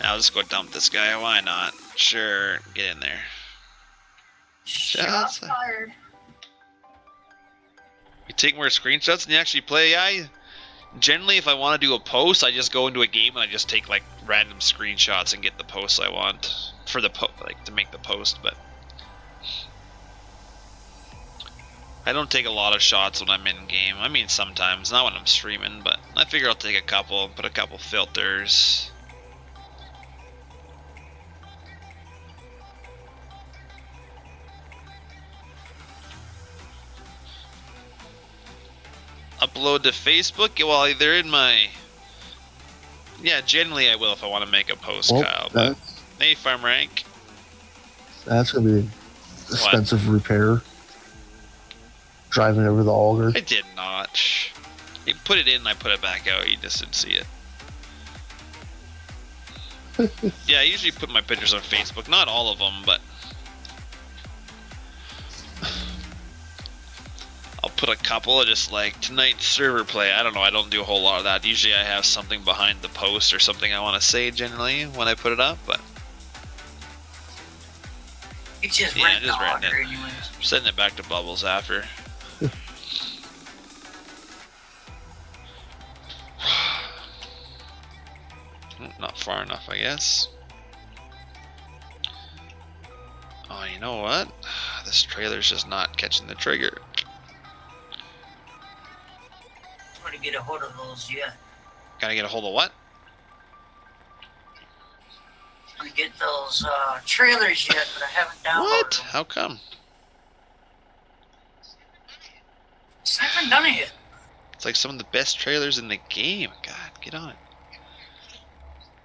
I'll just go dump this guy. Why not? Sure, get in there. Shots fired. You take more screenshots than you actually play. Generally, if I want to do a post, I just go into a game and I just take like random screenshots and get the posts I want for the to make the post. But I don't take a lot of shots when I'm in game. I mean, sometimes, not when I'm streaming, but I figure I'll take a couple, put a couple filters. Upload to Facebook? Well, they're in my... Yeah, generally I will if I want to make a post, Kyle. But hey, Farm Rank. That's going to be expensive repair. Driving over the auger. I did not. You put it in, I put it back out. You just didn't see it. Yeah, I usually put my pictures on Facebook. Not all of them, but... I'll put a couple of just like tonight's server play. I don't know. I don't do a whole lot of that. Usually I have something behind the post or something I want to say generally when I put it up, but it's just yeah, just written it. anyways. I'm sending it back to Bubbles after. Not far enough, I guess. Oh, you know what? This trailer's just not catching the trigger. To get a hold of those yet. Gotta get a hold of what? To get those trailers yet, but I haven't downloaded What? them. How come? I haven't done it yet. It's like some of the best trailers in the game. God, get on it.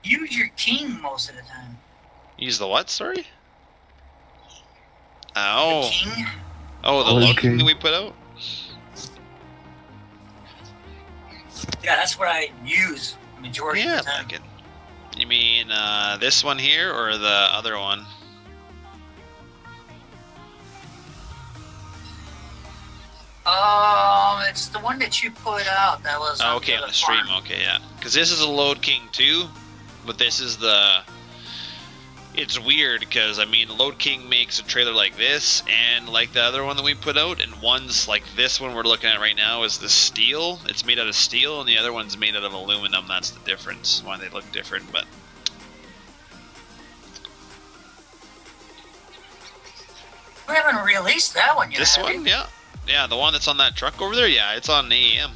Use your king most of the time. Use the what, sorry? Oh. The king? Oh, the load king that we put out? Yeah, that's what I use majority of the time. Like it. You mean this one here or the other one? It's the one that you put out. That was okay, on the stream. Okay, yeah. Because this is a Load King 2, but this is the... It's weird because, I mean, Load King makes a trailer like this and like the other one that we put out, and one's like this one we're looking at right now is the steel. It's made out of steel, and the other one's made out of aluminum. That's the difference, why they look different, but... We haven't released that one yet. This one? Yeah. Yeah, the one that's on that truck over there? Yeah, it's on AEM.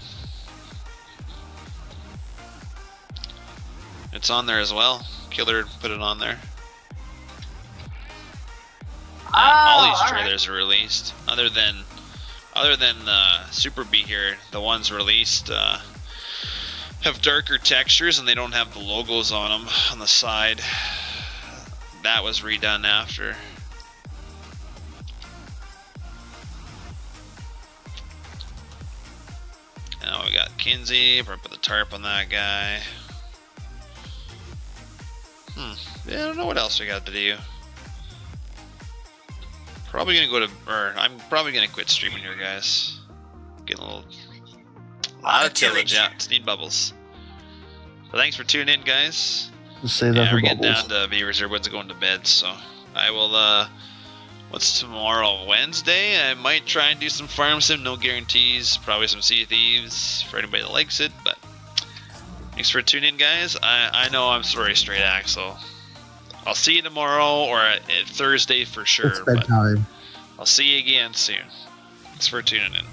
It's on there as well. Killer put it on there. All these trailers are released. Other than Super B here, the ones released have darker textures and they don't have the logos on them on the side. That was redone after. Now we got Kinsey. We're put the tarp on that guy. Yeah, I don't know what else we got to do. Probably gonna go to, or I'm probably gonna quit streaming here, guys. Getting a lot of tillage. Yeah, just need bubbles. But thanks for tuning in, guys. Just say that Yeah, for we're getting bubbles. down to viewers here. Everyone's going to bed, so I will. What's tomorrow? Wednesday. I might try and do some farm sim. No guarantees. Probably some Sea of Thieves for anybody that likes it. But thanks for tuning in, guys. I know I'm sorry, Straight Axle. I'll see you tomorrow or at Thursday for sure. It's bedtime. I'll see you again soon. Thanks for tuning in.